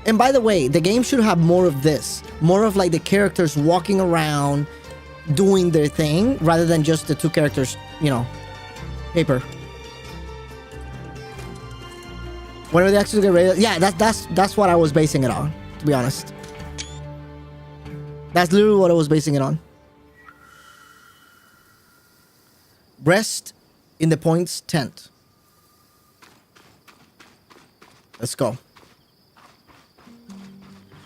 And by the way, the game should have more of this. More of like the characters walking around doing their thing rather than just the two characters, you know, paper. Whenever they actually get ready, yeah, that's what I was basing it on, to be honest. That's literally what I was basing it on. Rest in the point's tent. Let's go.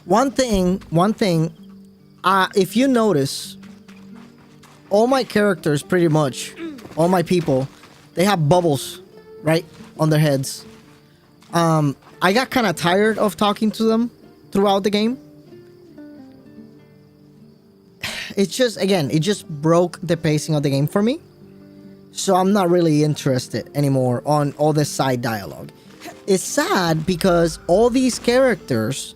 One thing, if you notice, all my characters, pretty much, all my people, they have bubbles, right, on their heads. I got kind of tired of talking to them throughout the game. It's just, again, it just broke the pacing of the game for me. So I'm not really interested anymore on all this side dialogue. It's sad because all these characters,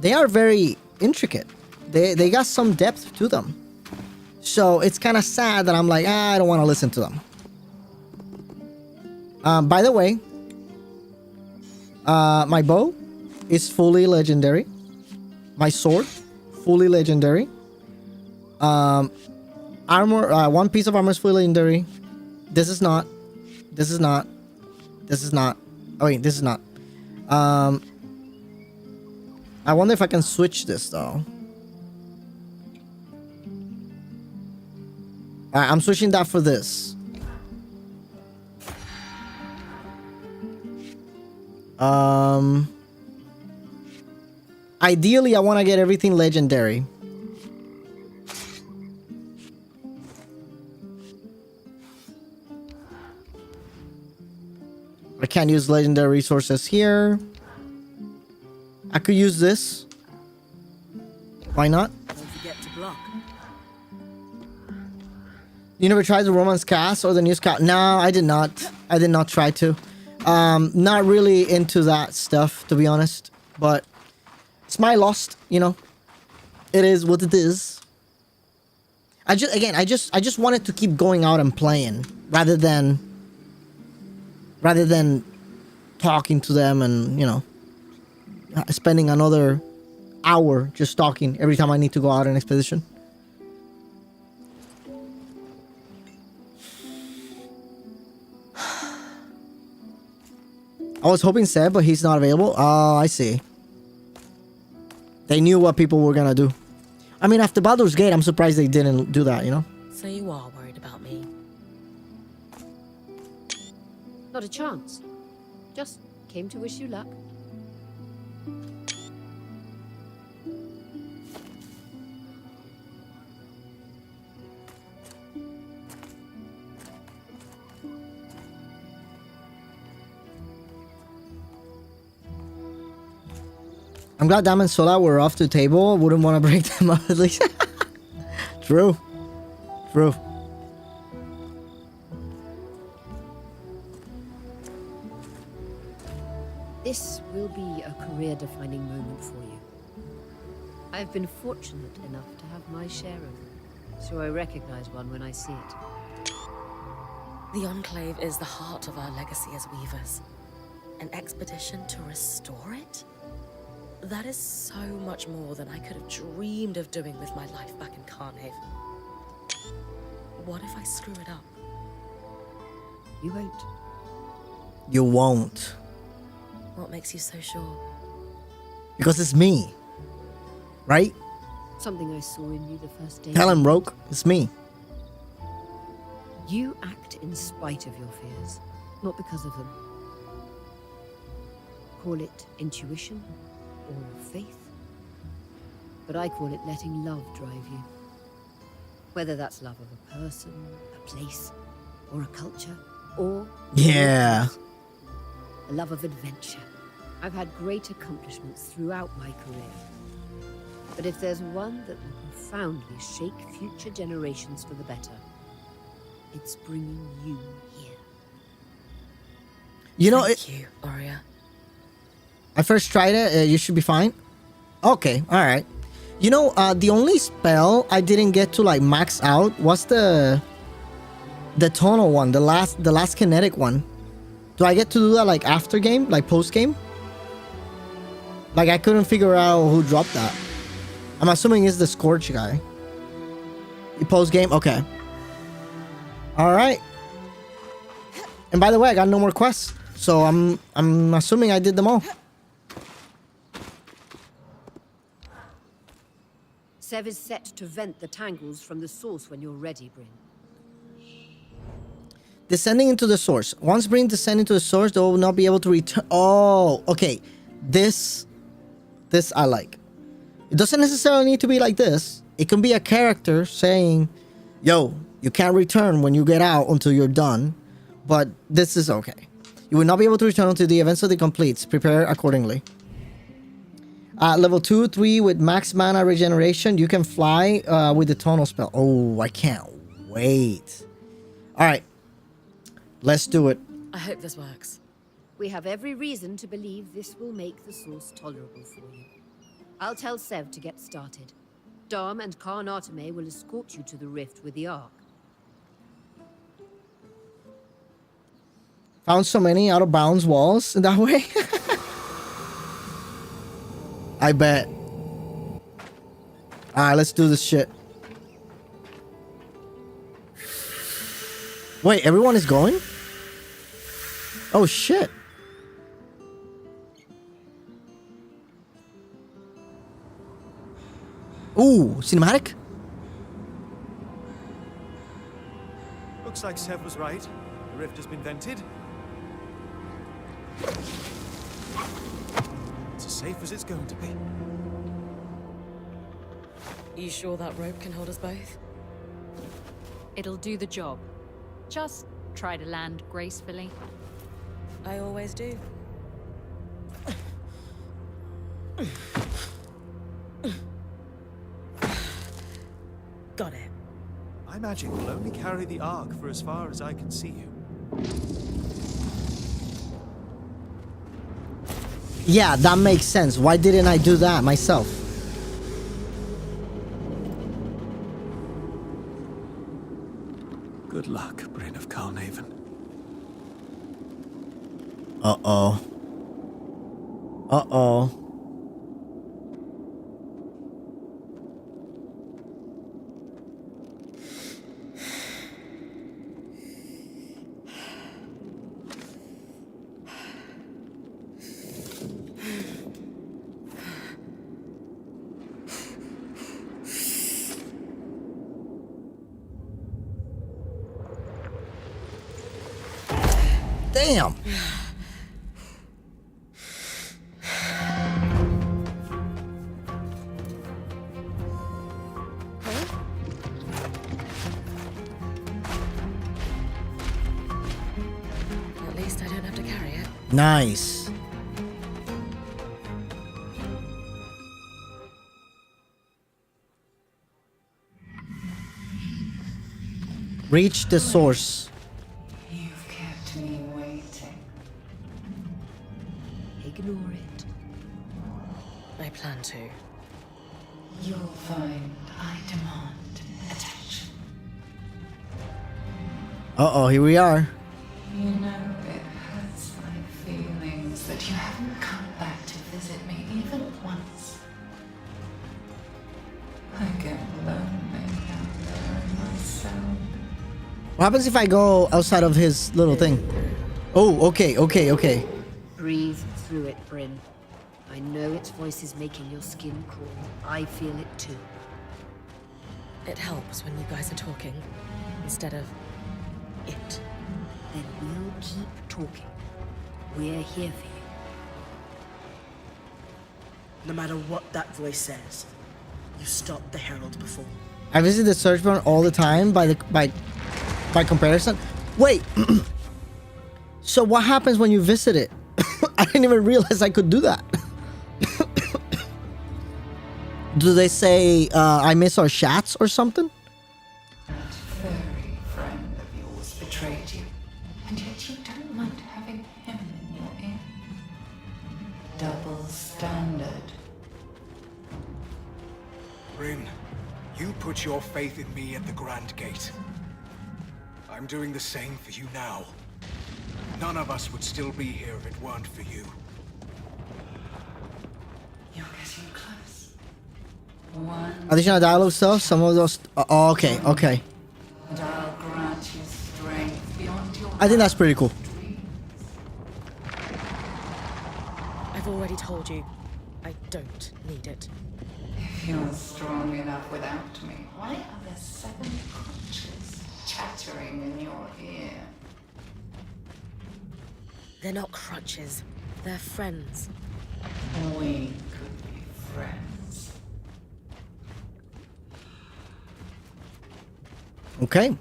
they are very intricate. They got some depth to them. So it's kind of sad that I'm like, I don't want to listen to them. By the way, my bow is fully legendary. My sword, fully legendary. Armor, one piece of armor is fully legendary. This is not. This is not. This is not. Oh wait, this is not. I wonder if I can switch this though. Alright, I'm switching that for this. Ideally, I want to get everything legendary. I can't use legendary resources here. I could use this. Why not? Don't forget to block. You never tried the romance cast or the news cast? No, I did not. I did not try to. Not really into that stuff, to be honest. But it's my lost, you know. It is what it is. I just wanted to keep going out and playing rather than talking to them and, you know, spending another hour just talking every time I need to go out on expedition. I was hoping Seb, but he's not available. Oh, I see. They knew what people were gonna do. I mean, after Baldur's Gate, I'm surprised they didn't do that, you know? So you are worried about me? Not a chance. Just came to wish you luck. I'm glad Dam and Sola were off the table. Wouldn't want to break them up at least. True. True. This will be a career-defining moment for you. I've been fortunate enough to have my share of them, so I recognize one when I see it. The Enclave is the heart of our legacy as weavers. An expedition to restore it? That is so much more than I could have dreamed of doing with my life back in Carnhaven. What if I screw it up? You won't. You won't. What makes you so sure? Because it's me. Right? Something I saw in you the first day. Tell him, Roke. It's me. You act in spite of your fears, not because of them. Call it intuition or faith, but I call it letting love drive you. Whether that's love of a person, a place, or a culture, or... Yeah. A love of adventure. I've had great accomplishments throughout my career. But if there's one that will profoundly shake future generations for the better, it's bringing you here. You know, Thank you, Oria. I first tried it. You should be fine. Okay, all right. You know, the only spell I didn't get to like max out was the tonal one, the last kinetic one. Do I get to do that like after game, like post game? Like, I couldn't figure out who dropped that. I'm assuming it's the Scorch guy. You post game? Okay. Alright. And by the way, I got no more quests. So I'm assuming I did them all. Sev is set to vent the tangles from the source when you're ready, Bryn. Descending into the source. Once Bryn descend into the source, they will not be able to return. Oh, okay. This I like. It doesn't necessarily need to be like this. It can be a character saying, yo, you can't return when you get out until you're done. But this is okay. You will not be able to return until the event study completes. Prepare accordingly. Level 2, 3 with max mana regeneration. You can fly with the tunnel spell. Oh, I can't wait. Alright. Let's do it. I hope this works. We have every reason to believe this will make the source tolerable for you. I'll tell Sev to get started. Dom and Khan Arteme will escort you to the rift with the Ark. Found so many out of bounds walls in that way. I bet. Alright, let's do this shit. Wait, everyone is going? Oh shit. Ooh, cinematic? Looks like Sev was right. The rift has been vented. It's as safe as it's going to be. You sure that rope can hold us both? It'll do the job. Just try to land gracefully. I always do. Got it. My magic will only carry the Ark for as far as I can see you. Yeah, that makes sense. Why didn't I do that myself? Good luck, Bryn of Carnarvon. Uh-oh. Uh-oh. Damn. At least I don't have to carry it. Nice. Reach the source. You've kept me waiting. Ignore it. I plan to. You'll find I demand attention. Uh-oh, here we are. You know, it hurts my feelings that you haven't come back to visit me even once. I get lonely out there in my cell. What happens if I go outside of his little thing? Oh, okay, okay, okay. Breathe through it, Bryn. I know its voice is making your skin crawl. I feel it too. It helps when you guys are talking, instead of it. Then we'll keep talking. We're here for you. No matter what that voice says, you stopped the Herald before. I visit the search bar all the time by comparison. Wait. So what happens when you visit it? I didn't even realize I could do that. Do they say I miss our chats or something? That furry friend of yours betrayed you, and yet you don't mind having him in your ear. Double standard. Bryn, you put your faith in me at the Grand Gate. I'm doing the same for you now. None of us would still be here if it weren't for you. Additional dialogue stuff. Some of those. Oh, okay, okay. And I'll grant you strength beyond your I think that's pretty cool. I've already told you, I don't need it. If you're strong enough without me, why are there 7 crutches chattering in your ear? They're not crutches. They're friends. We could be friends. Okay.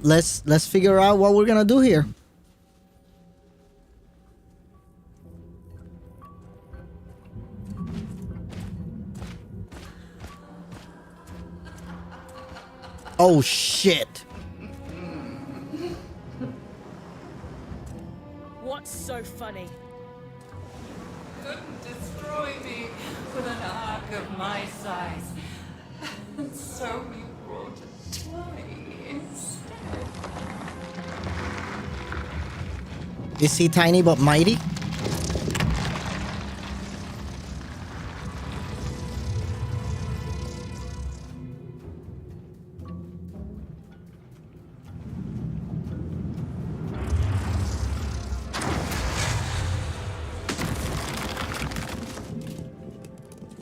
Let's figure out what we're gonna do here. Oh shit. What's so funny? Couldn't destroy me with an arc of my size. And so we brought a toy instead. Is he tiny but mighty?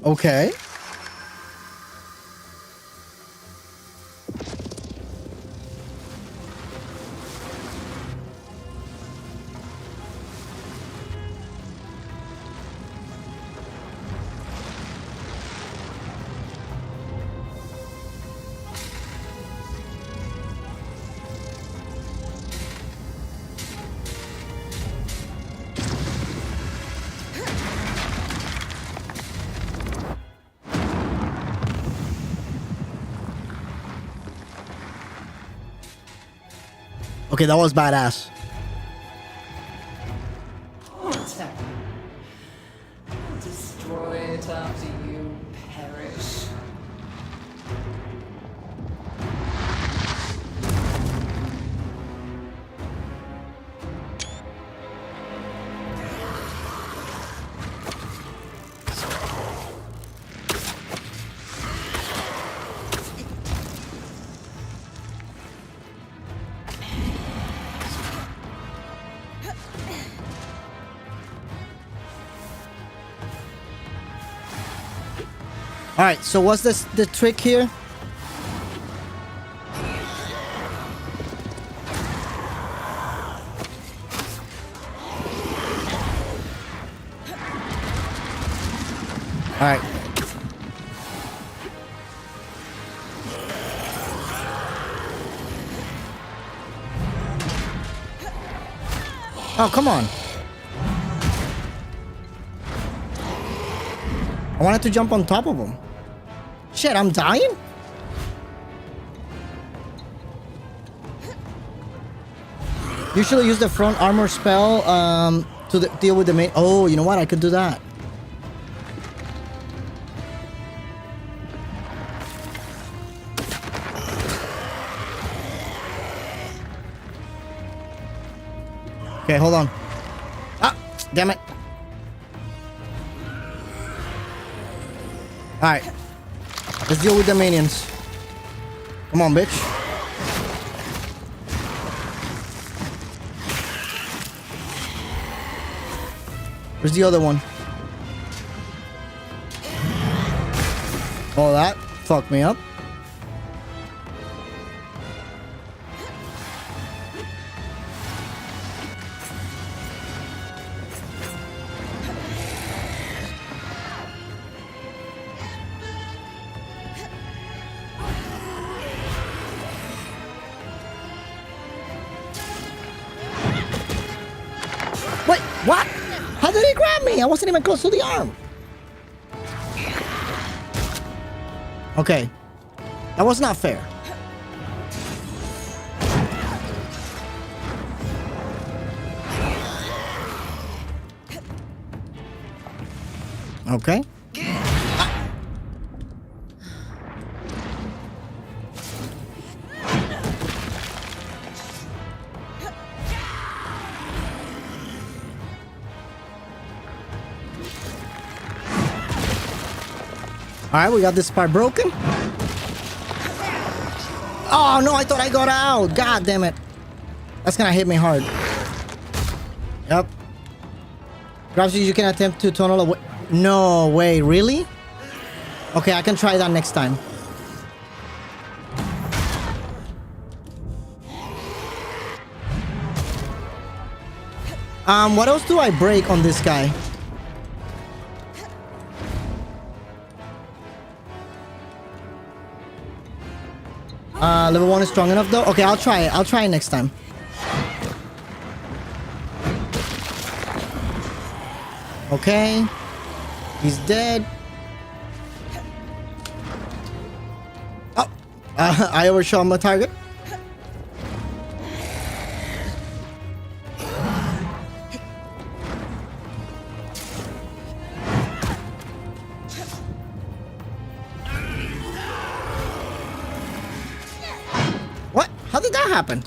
Okay. Okay, that was badass. What's happening? I'll destroy it after you perish. All right, so what's the trick here? All right. Oh, come on. I wanted to jump on top of him. Shit, I'm dying? Usually use the front armor spell to deal with the main. Oh, you know what? I could do that. Okay, hold on. Ah, damn it. All right. Let's deal with the minions. Come on, bitch. Where's the other one? Oh, that fucked me up. Wait, what? How did he grab me? I wasn't even close to the arm. Okay. That was not fair. Okay. Alright, we got this part broken. Oh no, I thought I got out. God damn it. That's gonna hit me hard. Yep. Perhaps you can attempt to tunnel away. No way, really? Okay, I can try that next time. What else do I break on this guy? Level 1 is strong enough though? Okay, I'll try it. I'll try it next time. Okay. He's dead. Oh. I overshot my target. What? How did that happen?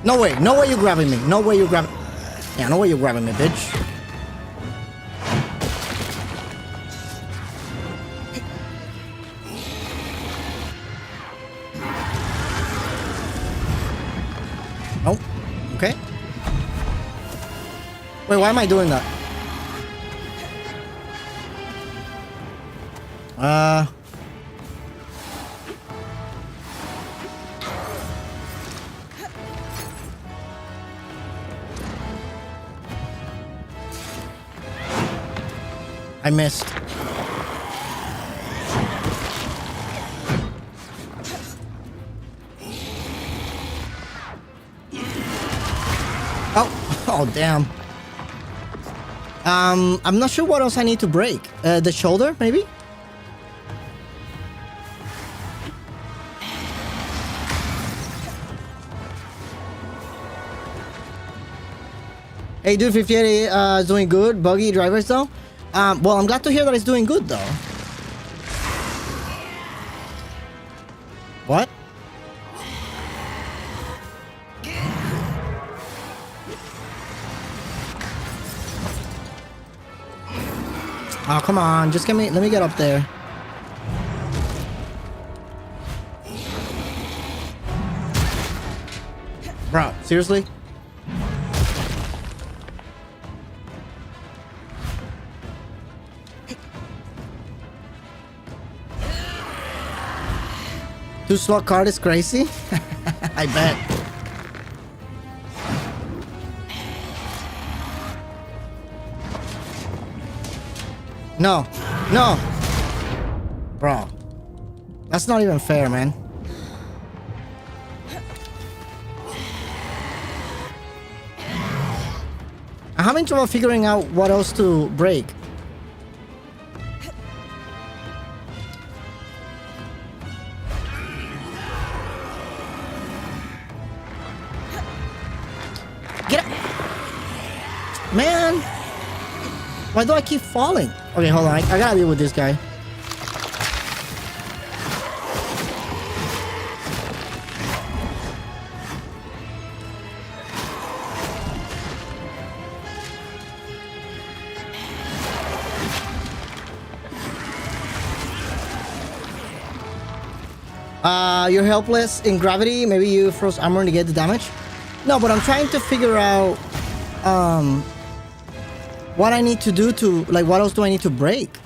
No way. No way you're grabbing me. No way you're grabbing... Yeah, no way you're grabbing me, bitch. Oh, okay. Wait, why am I doing that? I missed. Oh, damn. I'm not sure what else I need to break. The shoulder, maybe? Hey, dude, 58 is doing good. Buggy drivers, though. Well, I'm glad to hear that it's doing good, though. What? Oh, come on. Just let me get up there. Bro, seriously? Two slot card is crazy? I bet. No. No. Bro. That's not even fair, man. I'm having trouble figuring out what else to break. Man, why do I keep falling? Okay, hold on. I gotta deal with this guy. You're helpless in gravity. Maybe you froze armor to get the damage. No, but I'm trying to figure out what I need to do to, like, what else do I need to break?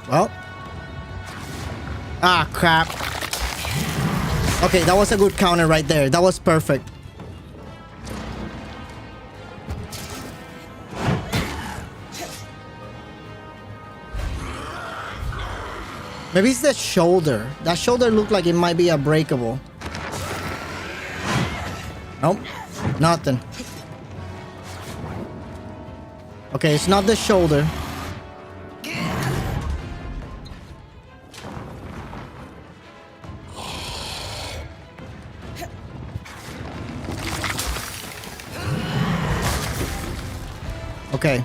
Well. Ah, crap. Okay, that was a good counter right there. That was perfect. Maybe it's the shoulder. That shoulder looked like it might be a breakable. Nope. Nothing. Okay, it's not the shoulder. Okay.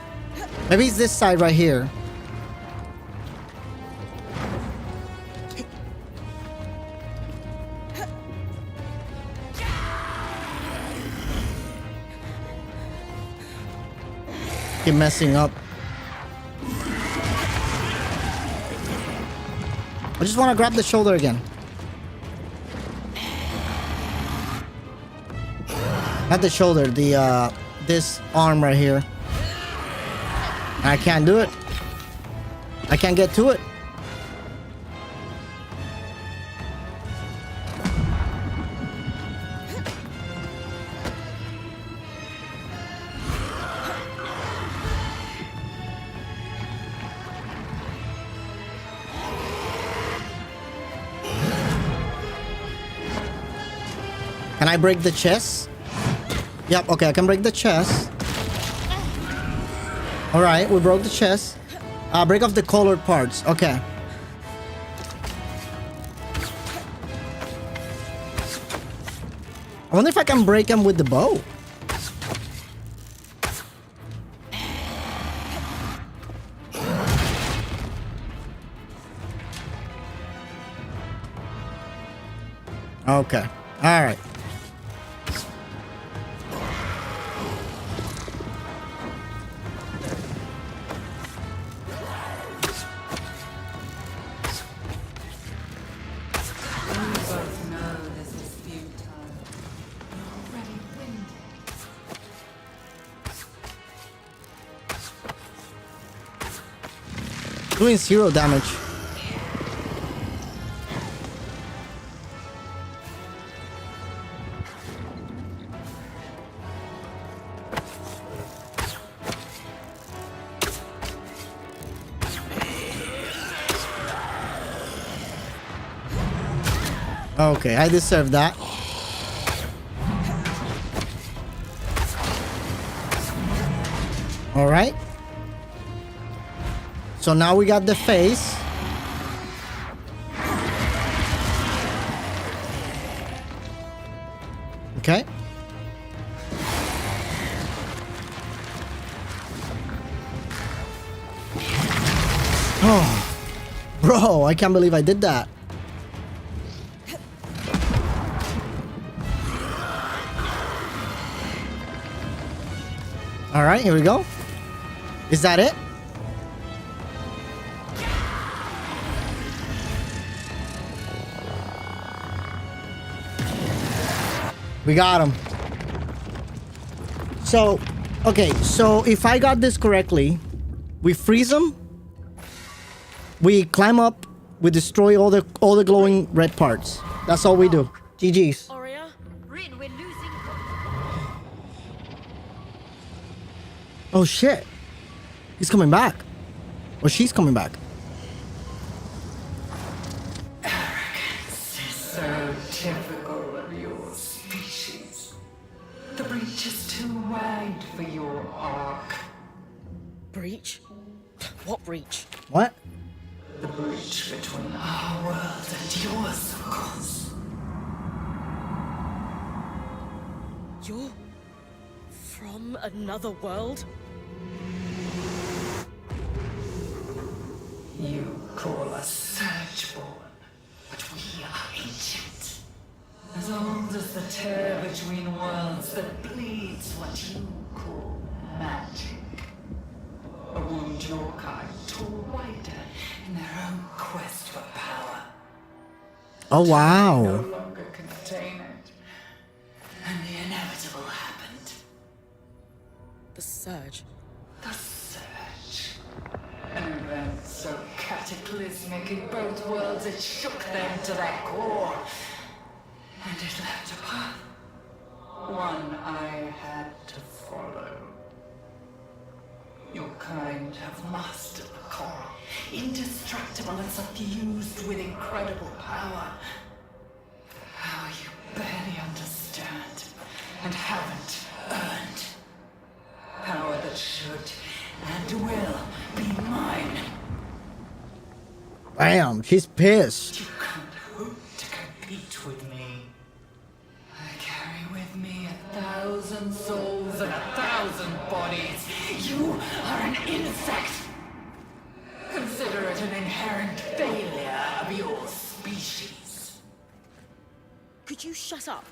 Maybe it's this side right here. Keep messing up. I just want to grab the shoulder again. Not the shoulder, the this arm right here. I can't do it. I can't get to it. Can I break the chest? Yep, okay, I can break the chest. Alright, we broke the chest. Break off the colored parts. Okay. I wonder if I can break them with the bow. Okay. Alright. Doing 0 damage. Okay, I deserve that. All right. So now we got the face. Okay. Oh, bro, I can't believe I did that. All right, here we go. Is that it? We got him. So, okay, so if I got this correctly, we freeze him, we climb up, we destroy all the glowing red parts. That's all we do. GG's. Rin, we're losing. Oh shit. He's coming back. Or she's coming back. Arrogance is so typical of your species. The breach is too wide for your arc. Breach? What breach? What? The breach between our world and yours, of course. You're from another world? You call us Surgeborn, but we are ancient. As old as the tear between worlds that bleeds what you call magic. A wound your kind tore wider in their own quest for power. Oh wow. No longer contain it. And the inevitable happened. The surge. The Surge. An event so cataclysmic in both worlds it shook them to their core. And it left a path. One I had to follow. Your kind have mastered the core, indestructible and suffused with incredible power. How you barely understand and haven't earned. Power that should and will be mine. Bam, she's pissed. You can't hope to compete with me. I carry with me 1,000 souls and 1,000 bodies. needs. You are an insect. Consider it an inherent failure of your species. Could you shut up?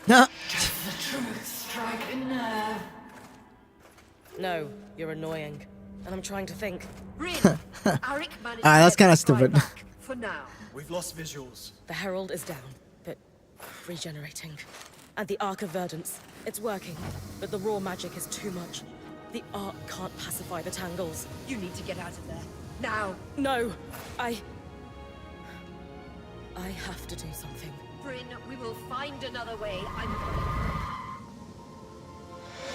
Nah. Does the truth strike a nerve? No, you're annoying. And I'm trying to think. Bryn, Arik managed That's to kinda get the cry stupid. back, for now. We've lost visuals. The Herald is down, but regenerating. And the Arc of Verdance. It's working, but the raw magic is too much. The Arc can't pacify the Tangles. You need to get out of there. Now. No! I have to do something. Bryn, we will find another way.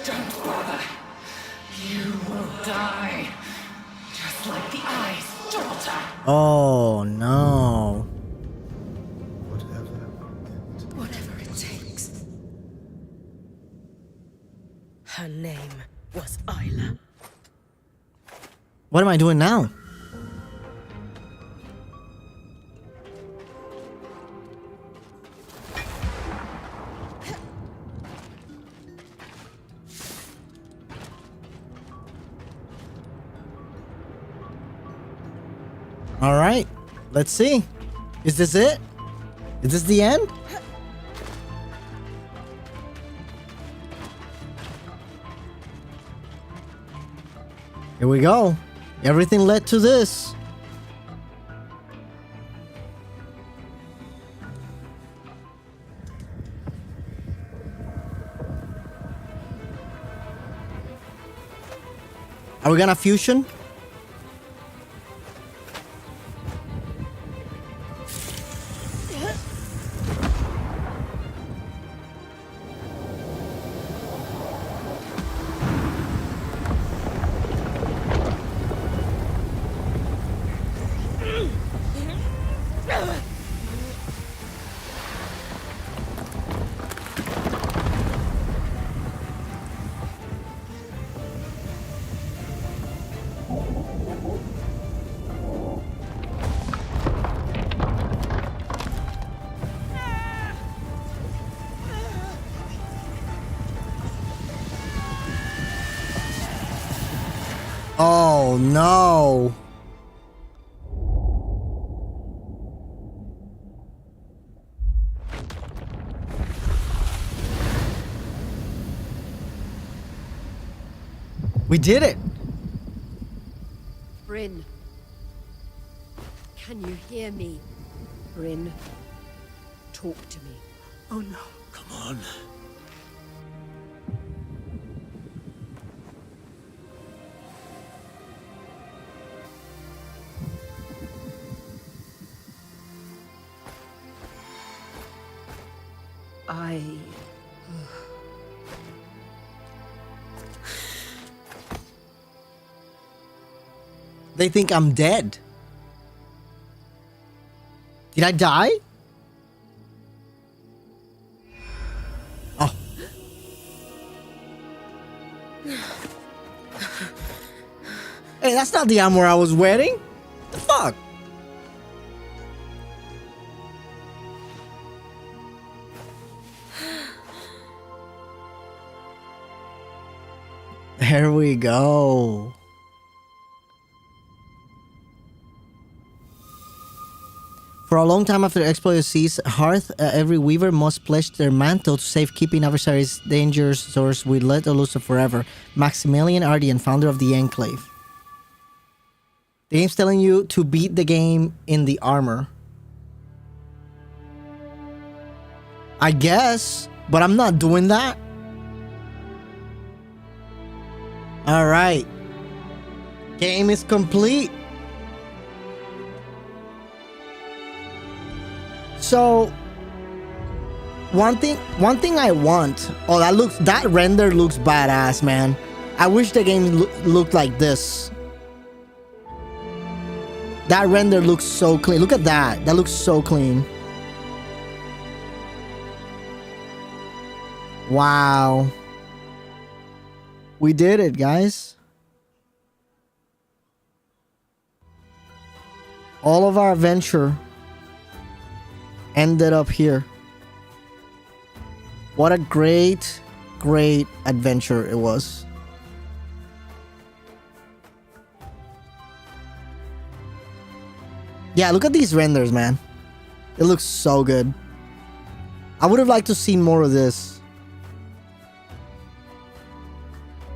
Don't bother. You will die. Just like the Eye's daughter. Oh no. Whatever it takes. Her name was Isla. What am I doing now? All right, let's see. Is this it? Is this the end? Here we go. Everything led to this. Are we gonna fusion? Oh no. We did it. Bryn. Can you hear me? Bryn. Talk to me. Oh no. Come on. They think I'm dead. Did I die? Oh. Hey, that's not the armor I was wearing. The fuck? There we go. For a long time after the exploit ceased, Hearth, every weaver must pledge their mantle to safekeeping adversaries' danger source will let elusive forever. Maximilian Ardian, founder of the Enclave. The game's telling you to beat the game in the armor. I guess, but I'm not doing that. Alright. Game is complete. So one thing I want. Oh, that render looks badass, man. I wish the game looked like this. That render looks so clean. Look at that. That looks so clean. Wow. We did it, guys. All of our adventure ended up here. What a great adventure it was. Yeah, look at these renders, man. It looks so good. I would have liked to see more of this.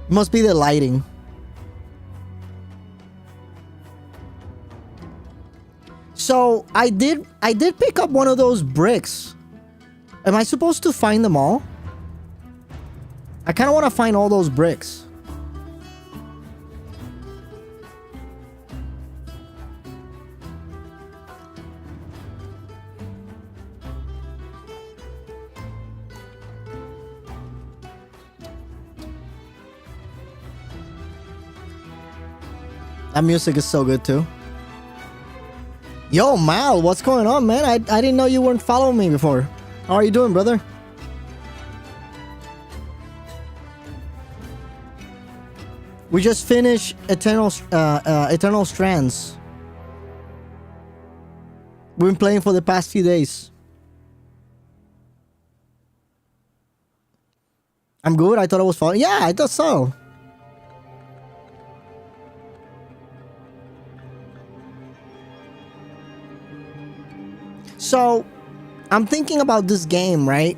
Must be the lighting. So I did pick up one of those bricks. Am I supposed to find them all? I kind of want to find all those bricks. That music is so good too. Yo, Mal, what's going on, man? I didn't know you weren't following me before. How are you doing, brother? We just finished Eternal Strands. We've been playing for the past few days. I'm good. I thought I was following. Yeah, I thought so. So, I'm thinking about this game, right?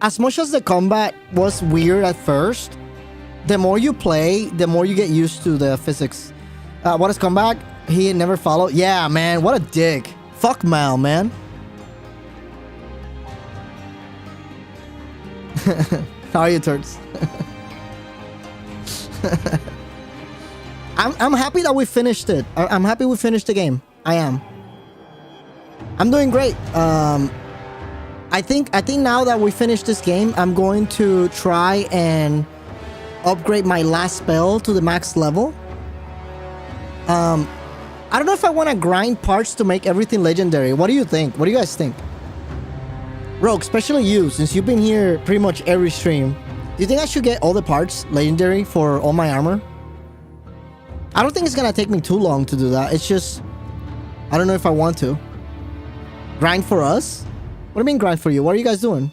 As much as the combat was weird at first, the more you play, the more you get used to the physics. What has come back? He never followed. Yeah, man, what a dick. Fuck Mal, man. How are you, turds? I'm happy that we finished it. I'm happy we finished the game. I am. I'm doing great. I think now that we finished this game, I'm going to try and upgrade my last spell to the max level. I don't know if I want to grind parts to make everything legendary. What do you think? What do you guys think? Rogue, especially you, since you've been here pretty much every stream. Do you think I should get all the parts legendary for all my armor? I don't think it's gonna take me too long to do that. It's just, I don't know if I want to. Grind for us? What do you mean grind for you? What are you guys doing?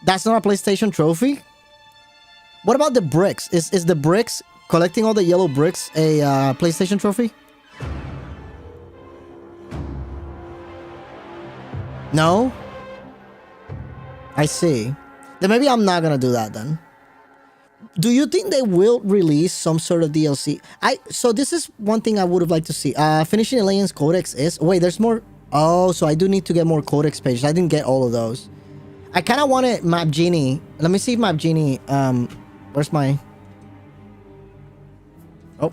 That's not a PlayStation trophy? What about the bricks? Is the bricks, collecting all the yellow bricks, a PlayStation trophy? No? I see. Then maybe I'm not gonna do that then. Do you think they will release some sort of DLC? So this is one thing I would have liked to see. Finishing Aliens Codex is... Wait, there's more... Oh, so I do need to get more Codex pages. I didn't get all of those. I kind of wanted Map Genie. Let me see if Map Genie... where's my... Oh.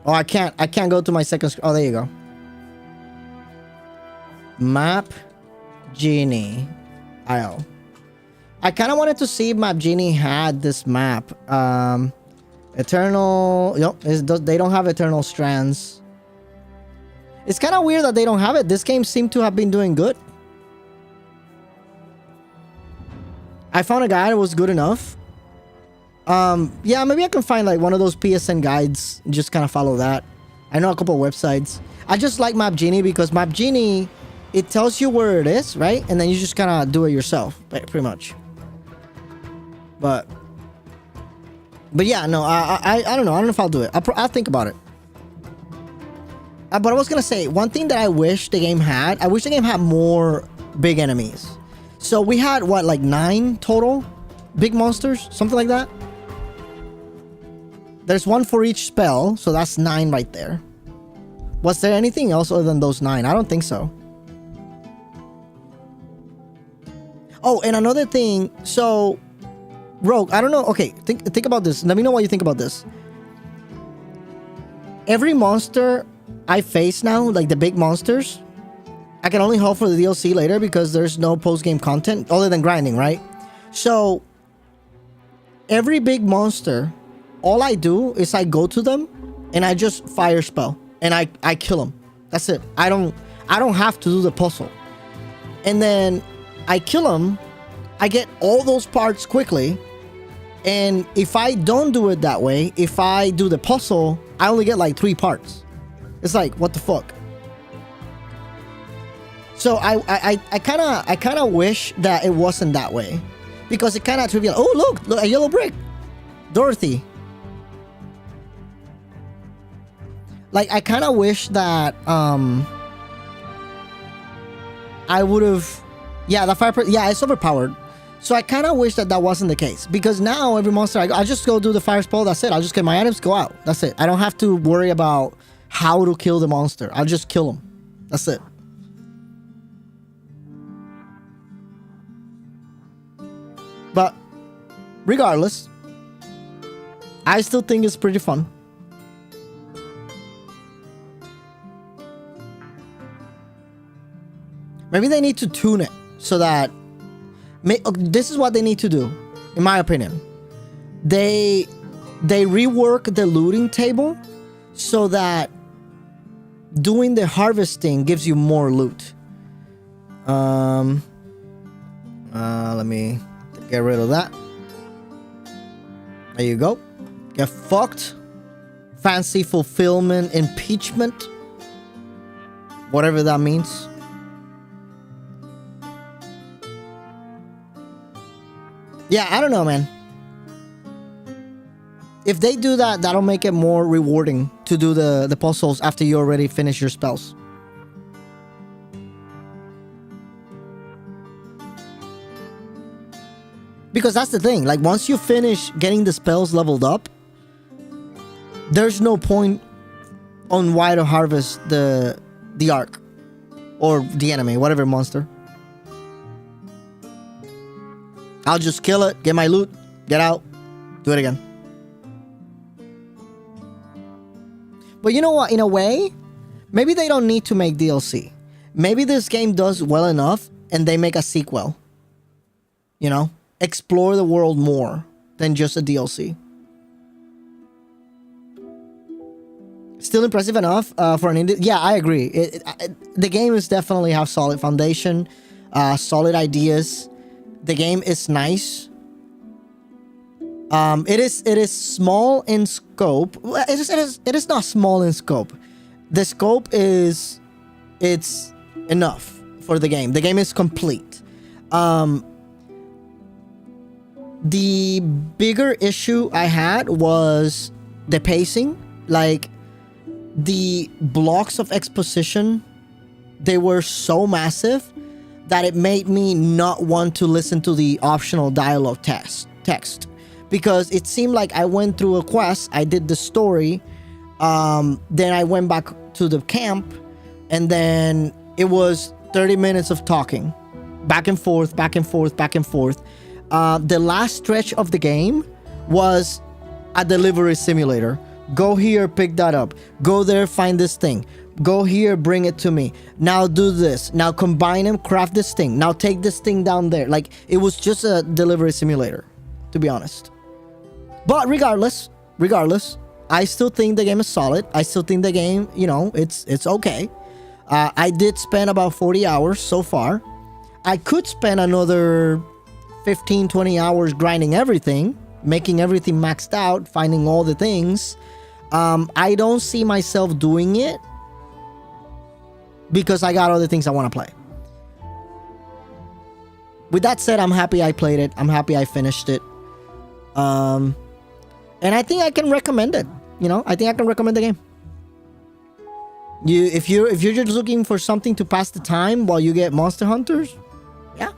Oh, I can't go to my second... Oh, there you go. Map Genie. IO. I kind of wanted to see if Map Genie had this map. Eternal... Yep, they don't have Eternal Strands. It's kind of weird that they don't have it. This game seemed to have been doing good. I found a guide that was good enough. Yeah, maybe I can find like one of those PSN guides and just kind of follow that. I know a couple of websites. I just like Map Genie because Map Genie, it tells you where it is, right? And then you just kind of do it yourself, pretty much. But yeah, no, I don't know. I don't know if I'll do it. I'll think about it. But I was gonna say, one thing that I wish the game had, I wish the game had more big enemies. So we had, what, like 9 total big monsters? Something like that? There's one for each spell, so that's 9 right there. Was there anything else other than those 9? I don't think so. Oh, and another thing, so... Rogue, I don't know. Okay, think about this. Let me know what you think about this. Every monster I face now, like the big monsters, I can only hope for the DLC later because there's no post-game content other than grinding, right? So, every big monster, all I do is I go to them and I just fire spell and I kill them. That's it. I don't have to do the puzzle. And then I kill them, I get all those parts quickly. And if I don't do it that way, if I do the puzzle, I only get like 3 parts. It's like, what the fuck? So I kind of wish that it wasn't that way, because it kind of trivial. Oh, look, a yellow brick, Dorothy. Like, I kind of wish that I would have. Yeah, the fire. Yeah, it's overpowered. So I kind of wish that that wasn't the case, because now every monster I just go do the fire spell. That's it. I'll just get my items, go out. That's it. I don't have to worry about how to kill the monster. I'll just kill him. That's it. But regardless, I still think it's pretty fun. Maybe they need to tune it so that this is what they need to do, in my opinion. They rework the looting table so that doing the harvesting gives you more loot. Let me get rid of that. There you go. Get fucked. Fancy fulfillment, impeachment. Whatever that means. Yeah, I don't know, man. If they do that, that'll make it more rewarding to do the puzzles after you already finish your spells. Because that's the thing. Like, once you finish getting the spells leveled up, there's no point on why to harvest the arc or the enemy, whatever monster. I'll just kill it, get my loot, get out, do it again. But you know what? In a way, maybe they don't need to make DLC. Maybe this game does well enough and they make a sequel. You know? Explore the world more than just a DLC. Still impressive enough for an indie. Yeah, I agree. The game is definitely have solid foundation, solid ideas. The game is nice. It is small in scope. It is not small in scope. The scope it's enough for the game. The game is complete. The bigger issue I had was the pacing. Like, the blocks of exposition, they were so massive that it made me not want to listen to the optional dialogue text. Because it seemed like I went through a quest, I did the story, then I went back to the camp, and then it was 30 minutes of talking. Back and forth, back and forth, back and forth. The last stretch of the game was a delivery simulator. Go here, pick that up. Go there, find this thing. Go here, bring it to me. Now do this. Now combine them, craft this thing. Now take this thing down there. Like, it was just a delivery simulator, to be honest. But regardless, I still think the game is solid. I still think the game, you know, it's okay. I did spend about 40 hours so far. I could spend another 15, 20 hours grinding everything, making everything maxed out, finding all the things. I don't see myself doing it because I got other things I want to play. With that said, I'm happy I played it. I'm happy I finished it. And I think I can recommend it. You know, I think I can recommend the game. If you're just looking for something to pass the time while you get monster hunters, yeah.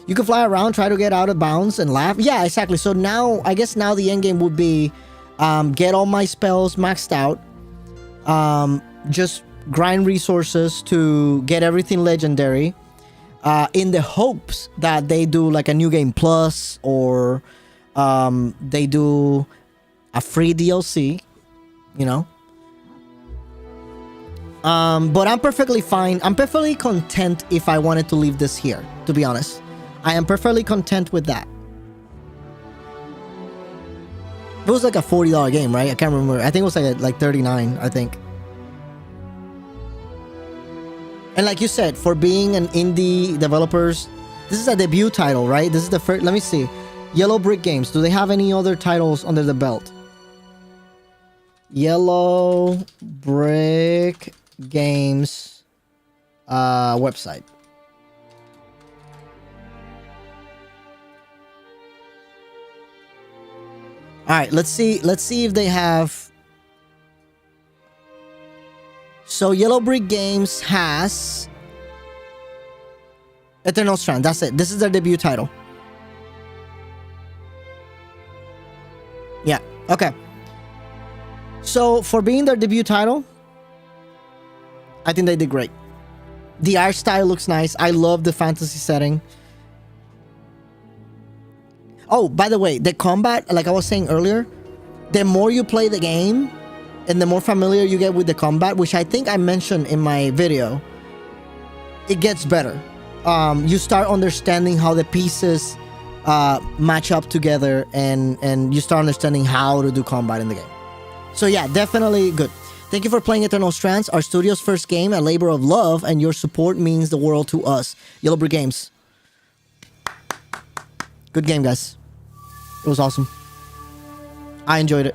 You can fly around, try to get out of bounds and laugh. Yeah, exactly. So now, I guess now the end game would be get all my spells maxed out. Just grind resources to get everything legendary. In the hopes that they do like a new game plus, or they do a free DLC, you know. But I'm perfectly fine. I'm perfectly content if I wanted to leave this here, to be honest. I am perfectly content with that. It was like a $40 game, right? I can't remember. I think it was like $39, I think. And like you said, for being an indie developers, this is a debut title, right? This is the first. Let me see. Yellow Brick Games. Do they have any other titles under the belt? Yellow Brick Games website. All right, let's see if they have So Yellow Brick Games has Eternal Strand. That's it. This is their debut title. Yeah. Okay. So for being their debut title, I think they did great. The art style looks nice. I love the fantasy setting. Oh, by the way, the combat, like I was saying earlier, the more you play the game and the more familiar you get with the combat, which I think I mentioned in my video, it gets better. You start understanding how the pieces match up together, and you start understanding how to do combat in the game. So yeah, definitely good. Thank you for playing Eternal Strands, our studio's first game, a labor of love, and your support means the world to us. Yellow Brick Games. Good game, guys. It was awesome. I enjoyed it.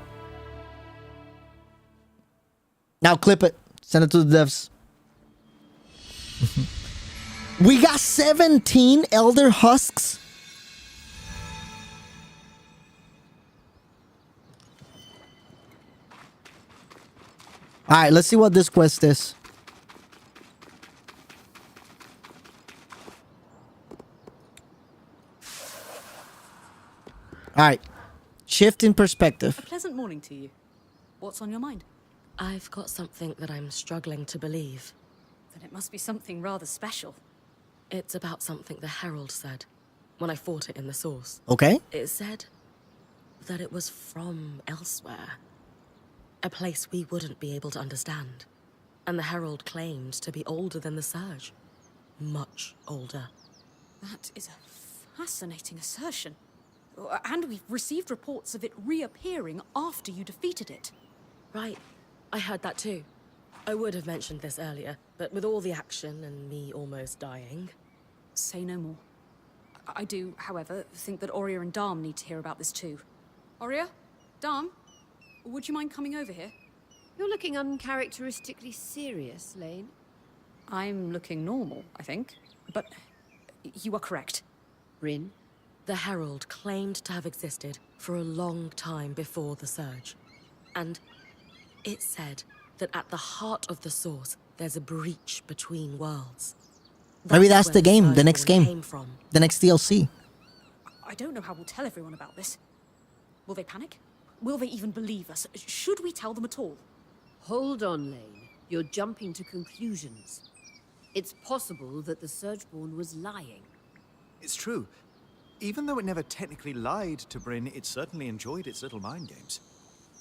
Now clip it. Send it to the devs. We got 17 Elder Husks. Alright, let's see what this quest is. Alright. Shift in perspective. A pleasant morning to you. What's on your mind? I've got something that I'm struggling to believe. Then it must be something rather special. It's about something the Herald said when I fought it in the source. Okay. It said that it was from elsewhere. A place we wouldn't be able to understand. And the Herald claimed to be older than the Surge. Much older. That is a fascinating assertion. And we've received reports of it reappearing after you defeated it. Right. I heard that too. I would have mentioned this earlier, but with all the action and me almost dying... Say no more. I do, however, think that Aurea and Darm need to hear about this too. Aurea? Darm? Would you mind coming over here? You're looking uncharacteristically serious, Lane. I'm looking normal, I think. But you are correct. Rin? The Herald claimed to have existed for a long time before the Surge. And it said that at the heart of the source, there's a breach between worlds. Maybe that's where the game, the next Surgeborn game. came from. The next DLC. I don't know how we'll tell everyone about this. Will they panic? Will they even believe us? Should we tell them at all? Hold on, Lane. You're jumping to conclusions. It's possible that the Surgeborn was lying. It's true. Even though it never technically lied to Bryn, it certainly enjoyed its little mind games.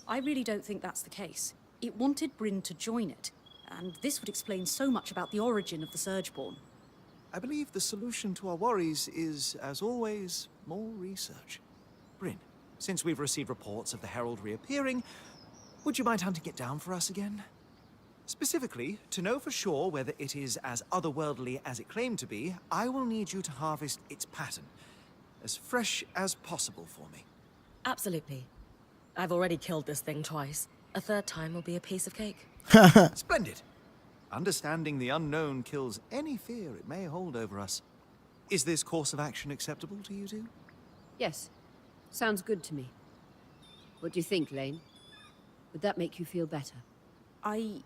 I really don't think that's the case. It wanted Bryn to join it, and this would explain so much about the origin of the Surgeborn. I believe the solution to our worries is, as always, more research. Bryn, since we've received reports of the Herald reappearing, would you mind hunting it down for us again? Specifically, to know for sure whether it is as otherworldly as it claimed to be, I will need you to harvest its pattern, as fresh as possible for me. Absolutely. I've already killed this thing twice. A third time will be a piece of cake. Splendid. Understanding the unknown kills any fear it may hold over us. Is this course of action acceptable to you two? Yes. Sounds good to me. What do you think, Lane? Would that make you feel better? I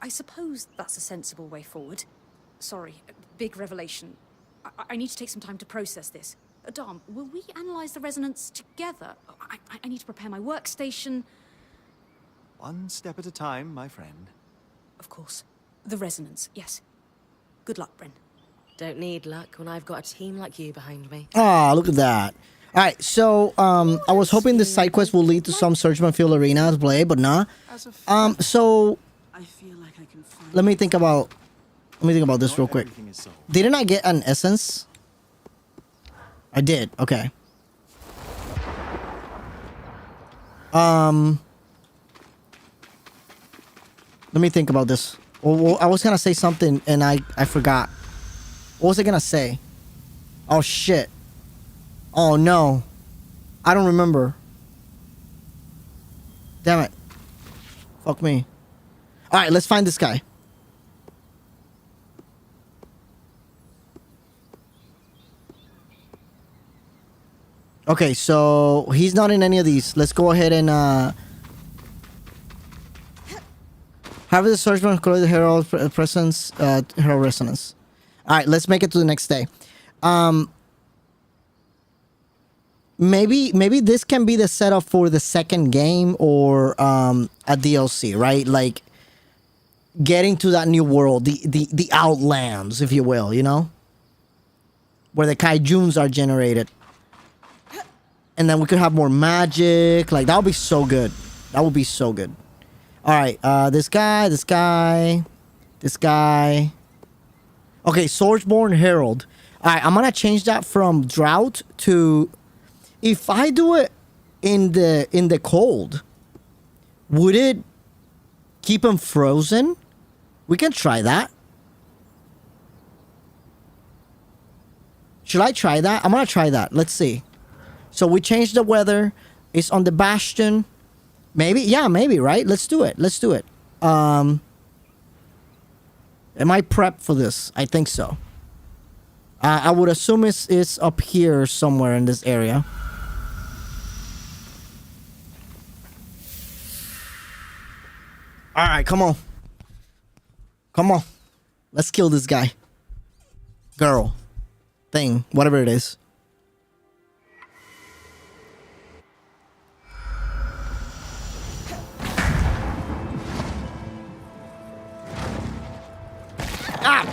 suppose that's a sensible way forward. Sorry, big revelation. I need to take some time to process this. Dom, will we analyze the resonance together? I need to prepare my workstation. One step at a time, my friend. Of course. The resonance, yes. Good luck, Bryn. Don't need luck when I've got a team like you behind me. Ah, look at that. Alright, so I was hoping this side quest will lead to some Surgeman Field Arena to play, but nah. So I feel like I can find let me think about this real quick. Didn't I get an essence? I did, okay. Let me think about this. Well, I was gonna say something and I forgot. What was I gonna say? Oh shit. Oh no. I don't remember. Damn it. Fuck me. Alright, let's find this guy. Okay, so he's not in any of these. Let's go ahead and Have the Searchborn collect the Herald presence, Herald resonance. All right, let's make it to the next day. Maybe this can be the setup for the second game or a DLC, right? Like getting to that new world, the Outlands, if you will, you know, where the Kaijuns are generated, and then we could have more magic. Like that would be so good. That would be so good. All right, this guy. Okay, Sourceborn Herald. All right, I'm gonna change that from drought to. If I do it in the cold, would it keep him frozen? We can try that. Should I try that? I'm gonna try that. Let's see. So we changed the weather. It's on the Bastion. Maybe, yeah, maybe, right? Let's do it. Let's do it. Am I prepped for this? I think so. I would assume it's up here somewhere in this area. All right, come on. Come on. Let's kill this guy. Girl. Thing. Whatever it is. Ah!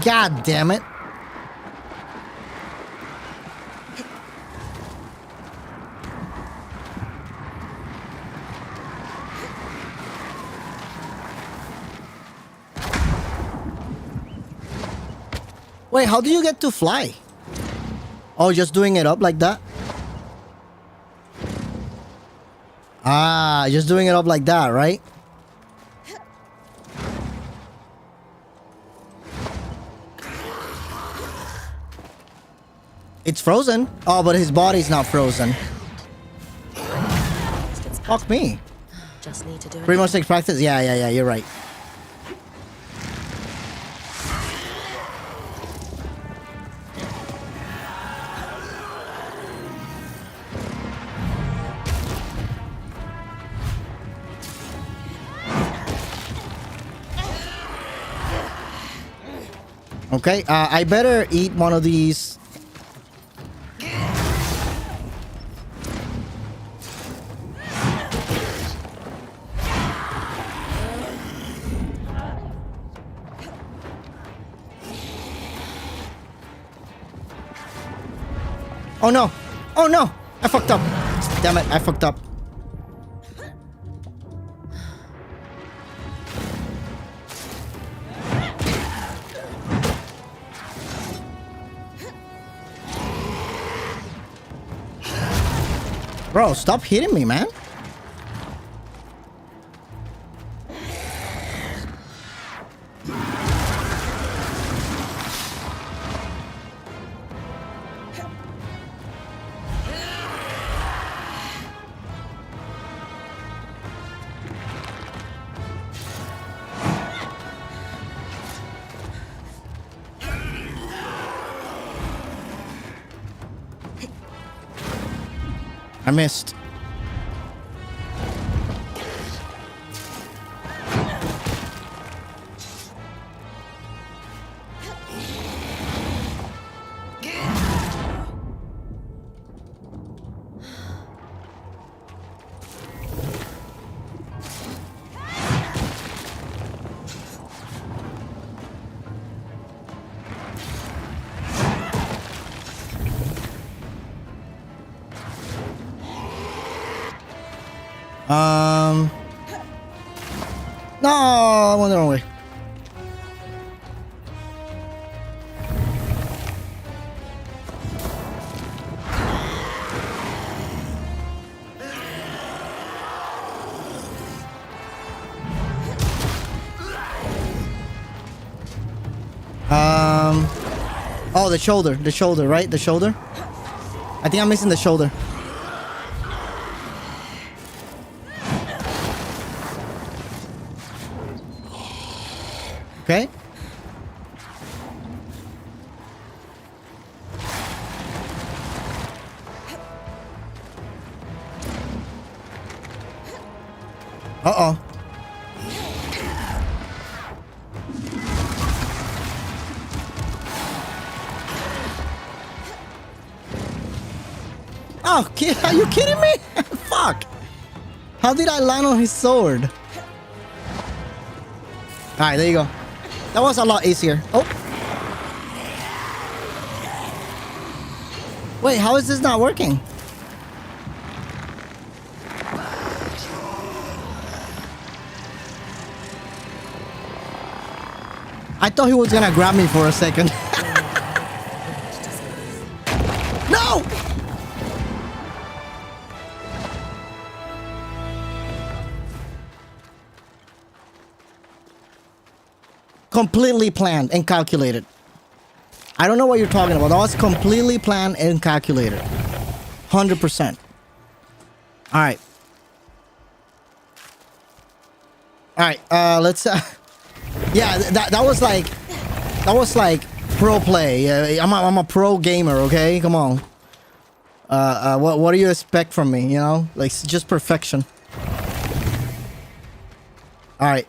God damn it. Wait, how do you get to fly? Oh, just doing it up like that? Ah, just doing it up like that, right? It's frozen. Oh, but his body's not frozen. Fuck me. Just need to do it. Pretty much takes practice. Yeah, you're right. Okay, I better eat one of these. Oh no! Oh no! I fucked up! Damn it, I fucked up. Bro, stop hitting me, man. I missed. No, I went the wrong way. Oh, the shoulder, right? The shoulder. I think I'm missing the shoulder. Okay. Uh-oh. Oh, are you kidding me? Fuck. How did I land on his sword? Alright, there you go. That was a lot easier. Oh. Wait, how is this not working? I thought he was gonna grab me for a second. No! Completely planned and calculated. I don't know what you're talking about. That was completely planned and calculated. 100%. All right. All right. Let's. Yeah, that was like pro play. I'm a pro gamer. Okay, come on. What do you expect from me? You know, like just perfection. All right.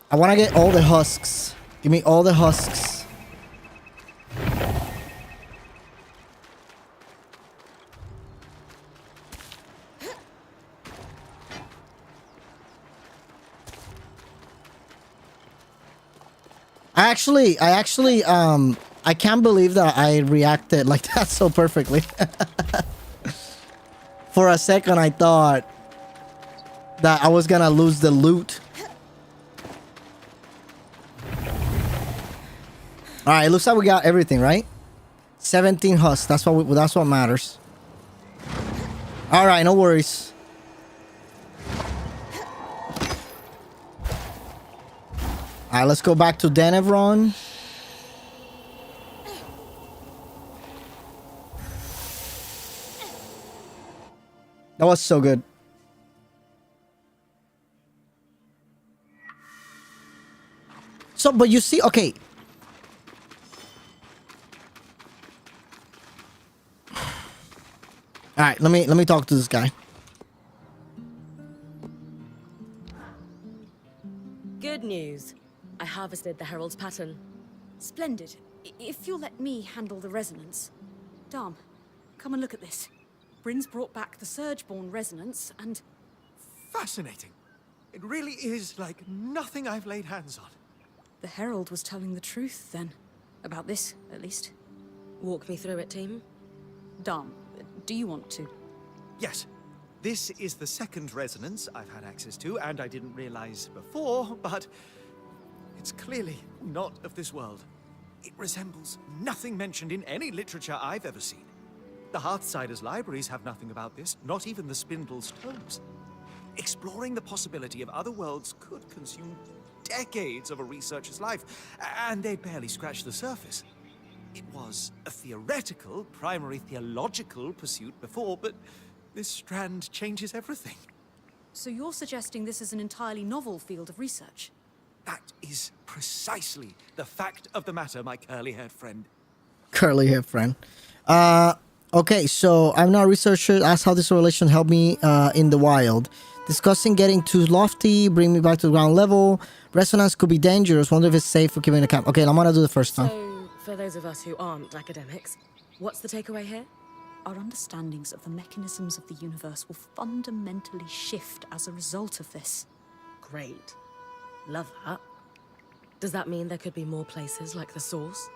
I want to get all the husks. Give me all the husks. I can't believe that I reacted like that so perfectly. For a second, I thought that I was gonna lose the loot. All right, it looks like we got everything, right? 17 husks. That's what matters. All right, no worries. All right, let's go back to Denevron. That was so good. So, but you see, okay. All right, let me talk to this guy. Good news. I harvested the Herald's pattern. Splendid. If you'll let me handle the resonance. Dom, come and look at this. Bryn's brought back the Surgeborn resonance and... Fascinating. It really is like nothing I've laid hands on. The Herald was telling the truth, then. About this, at least. Walk me through it, team. Dom, do you want to? Yes. This is the second resonance I've had access to, and I didn't realize before, but it's clearly not of this world. It resembles nothing mentioned in any literature I've ever seen. The Hearthsiders' libraries have nothing about this, not even the Spindle's tomes. Exploring the possibility of other worlds could consume decades of a researcher's life, and they'd barely scratch the surface. It was a theoretical, primary theological pursuit before, but this strand changes everything. So you're suggesting this is an entirely novel field of research? That is precisely the fact of the matter, my curly-haired friend. Curly-haired friend. Okay, so I'm not a researcher. Ask how this relation helped me in the wild. Discussing getting too lofty, bring me back to the ground level. Resonance could be dangerous. Wonder if it's safe for keeping the camp. Okay, I'm gonna do the first time. So, for those of us who aren't academics, what's the takeaway here? Our understandings of the mechanisms of the universe will fundamentally shift as a result of this. Great. Love that. Does that mean there could be more places like the Source?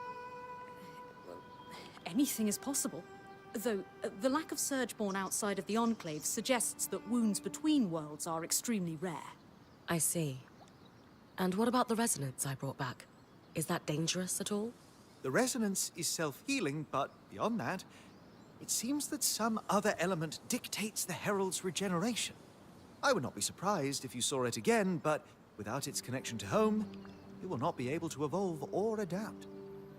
Anything is possible. Though, the lack of Surgeborn outside of the Enclave suggests that wounds between worlds are extremely rare. I see. And what about the resonance I brought back? Is that dangerous at all? The resonance is self-healing, but beyond that, it seems that some other element dictates the Herald's regeneration. I would not be surprised if you saw it again, but without its connection to home, it will not be able to evolve or adapt.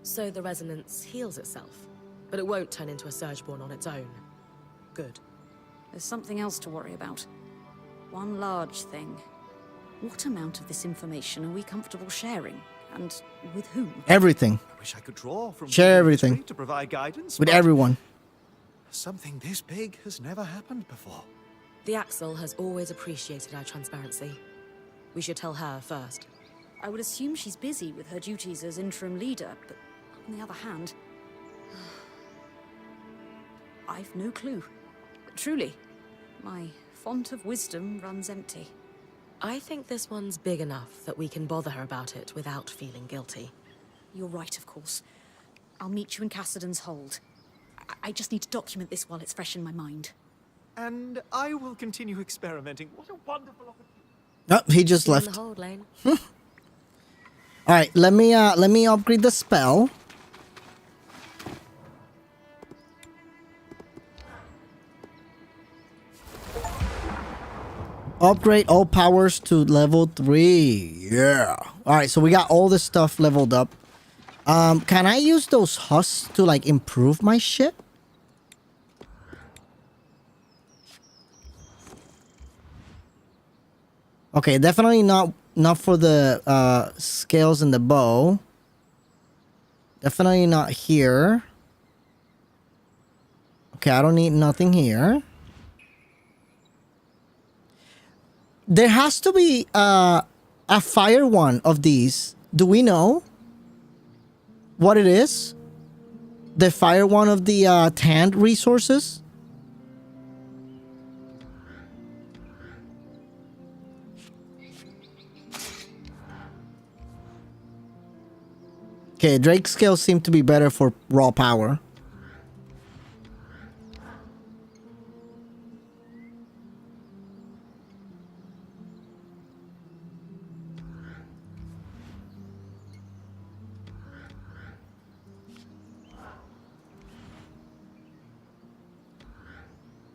So the resonance heals itself, but it won't turn into a Surgeborn on its own. Good. There's something else to worry about. One large thing. What amount of this information are we comfortable sharing? And with whom? Everything. I wish I could draw from Share everything. to provide guidance With but everyone. something this big has never happened before. The Axel has always appreciated our transparency. We should tell her first. I would assume she's busy with her duties as interim leader, but On the other hand, I've no clue. Truly, my font of wisdom runs empty. I think this one's big enough that we can bother her about it without feeling guilty. You're right, of course. I'll meet you in Cassidan's hold. I just need to document this while it's fresh in my mind. And I will continue experimenting. What a wonderful opportunity. Oh, he just See you in left. the hold, Lane. All right, let me upgrade the spell. Upgrade all powers to level 3. Yeah. All right, so we got all this stuff leveled up. Can I use those husks to like improve my shit? Okay, definitely not for the scales in the bow. Definitely not here. Okay, I don't need nothing here. There has to be a fire one of these. Do we know what it is? The fire one of the tanned resources? Okay, Drake's scales seem to be better for raw power.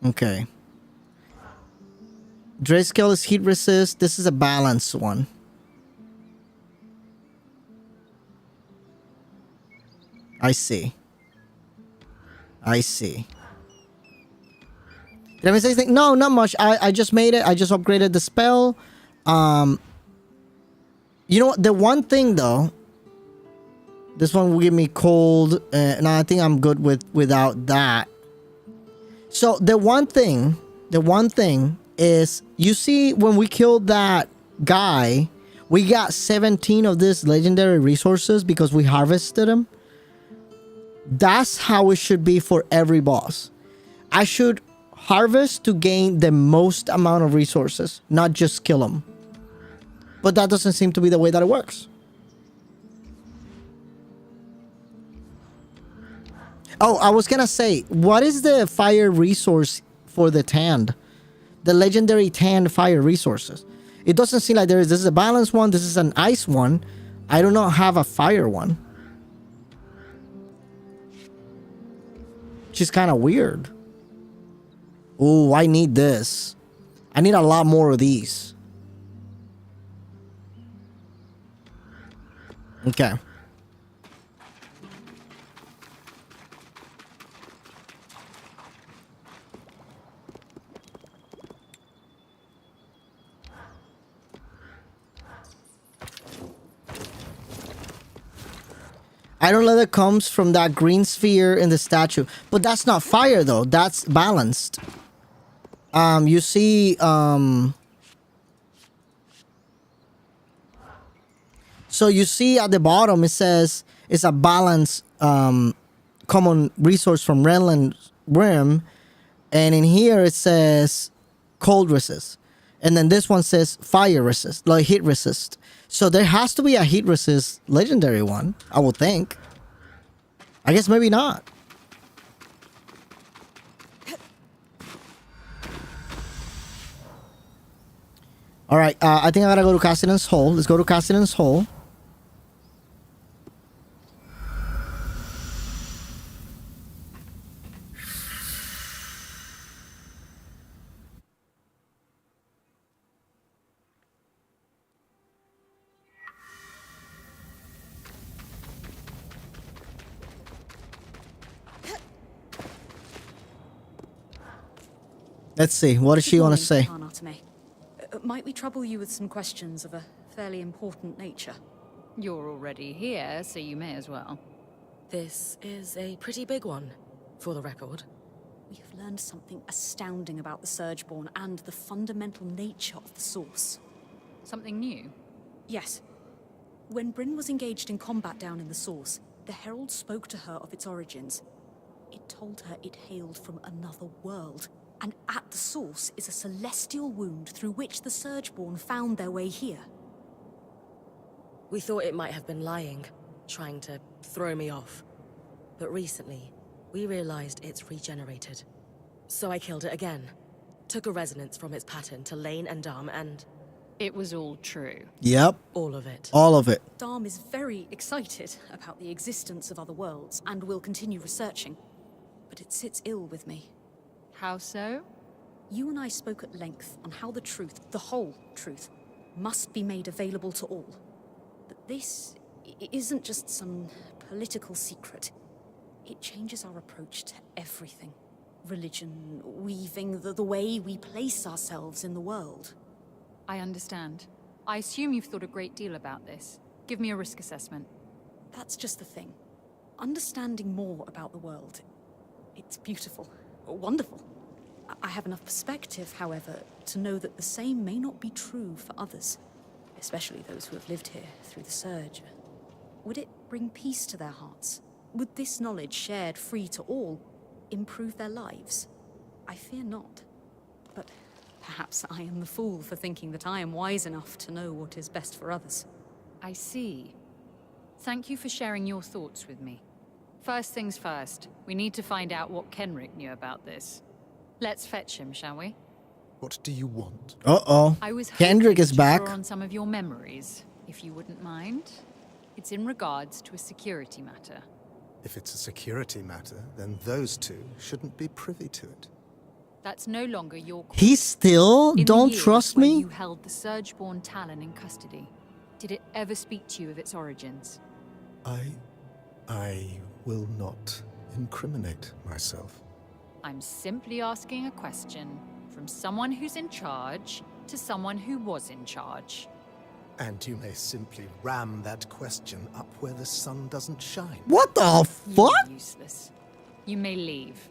Okay. Drake's scale is heat resist. This is a balanced one. I see. I see. Did I say anything? No, not much. I just made it. I just upgraded the spell. You know what? The one thing though, this one will give me cold, and I think I'm good without that. So the one thing is, you see, when we killed that guy, we got 17 of these legendary resources because we harvested them. That's how it should be for every boss. I should harvest to gain the most amount of resources, not just kill them. But that doesn't seem to be the way that it works. Oh, I was gonna say, what is the fire resource for the tanned? The legendary tanned fire resources. It doesn't seem like there is. This is a balanced one. This is an ice one. I do not have a fire one. Which is kind of weird. Oh, I need this. I need a lot more of these. Okay. Iron leather comes from that green sphere in the statue. But that's not fire though. That's balanced. You see, so you see at the bottom it says it's a balanced common resource from Renland Rim, and in here it says cold resist, and then this one says fire resist, like heat resist. So there has to be a heat resist legendary one, I would think. I guess maybe not. All right, I think I gotta go to Cassidan's Hole. Let's go to Cassidan's Hole. Let's see. What does she want to say? Arnotame. Might we trouble you with some questions of a fairly important nature? You're already here, so you may as well. This is a pretty big one, for the record. We have learned something astounding about the Surgeborn and the fundamental nature of the Source. Something new? Yes. When Bryn was engaged in combat down in the Source, The Herald spoke to her of its origins. It told her it hailed from another world, and at the source is a celestial wound through which the Surgeborn found their way here. We thought it might have been lying, trying to throw me off. But recently, we realized it's regenerated. So I killed it again. Took a resonance from its pattern to Lane and Dom, and It was all true. Yep. all of it. All of it. Darm is very excited about the existence of other worlds and will continue researching. But it sits ill with me. How so? You and I spoke at length on how the truth, the whole truth, must be made available to all. But this isn't just some political secret. It changes our approach to everything. Religion, weaving, the way we place ourselves in the world. I understand. I assume you've thought a great deal about this. Give me a risk assessment. That's just the thing. Understanding more about the world, it's beautiful, wonderful. I have enough perspective, however, to know that the same may not be true for others, especially those who have lived here through the Surge. Would it bring peace to their hearts? Would this knowledge, shared free to all, improve their lives? I fear not. But perhaps I am the fool for thinking that I am wise enough to know what is best for others. I see. Thank you for sharing your thoughts with me. First things first, we need to find out what Kenrick knew about this. Let's fetch him, shall we? What do you want? Uh-oh. I was Kendrick hoping is to back. draw on some of your memories, if you wouldn't mind. It's in regards to a security matter. If it's a security matter, then those two shouldn't be privy to it. That's no longer your call. He still In the don't years trust when me? you held the Surgeborn Talon in custody, did it ever speak to you of its origins? I will not incriminate myself. I'm simply asking a question from someone who's in charge to someone who was in charge. And you may simply ram that question up where the sun doesn't shine. What the fuck? You're useless. You may leave.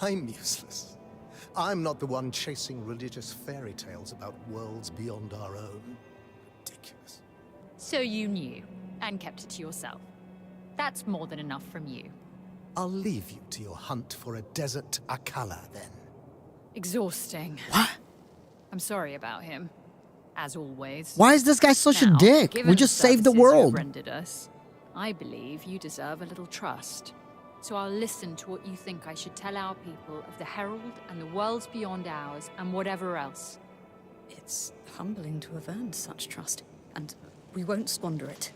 I'm useless. I'm not the one chasing religious fairy tales about worlds beyond our own. Ridiculous. So you knew, and kept it to yourself. That's more than enough from you. I'll leave you to your hunt for a desert Akala, then. Exhausting. What? I'm sorry about him. As always. Why is this guy such a Now, dick? given We just saved the services you have world. rendered us, I believe you deserve a little trust. So I'll listen to what you think I should tell our people of the Herald and the worlds beyond ours and whatever else. It's humbling to have earned such trust, and we won't squander it.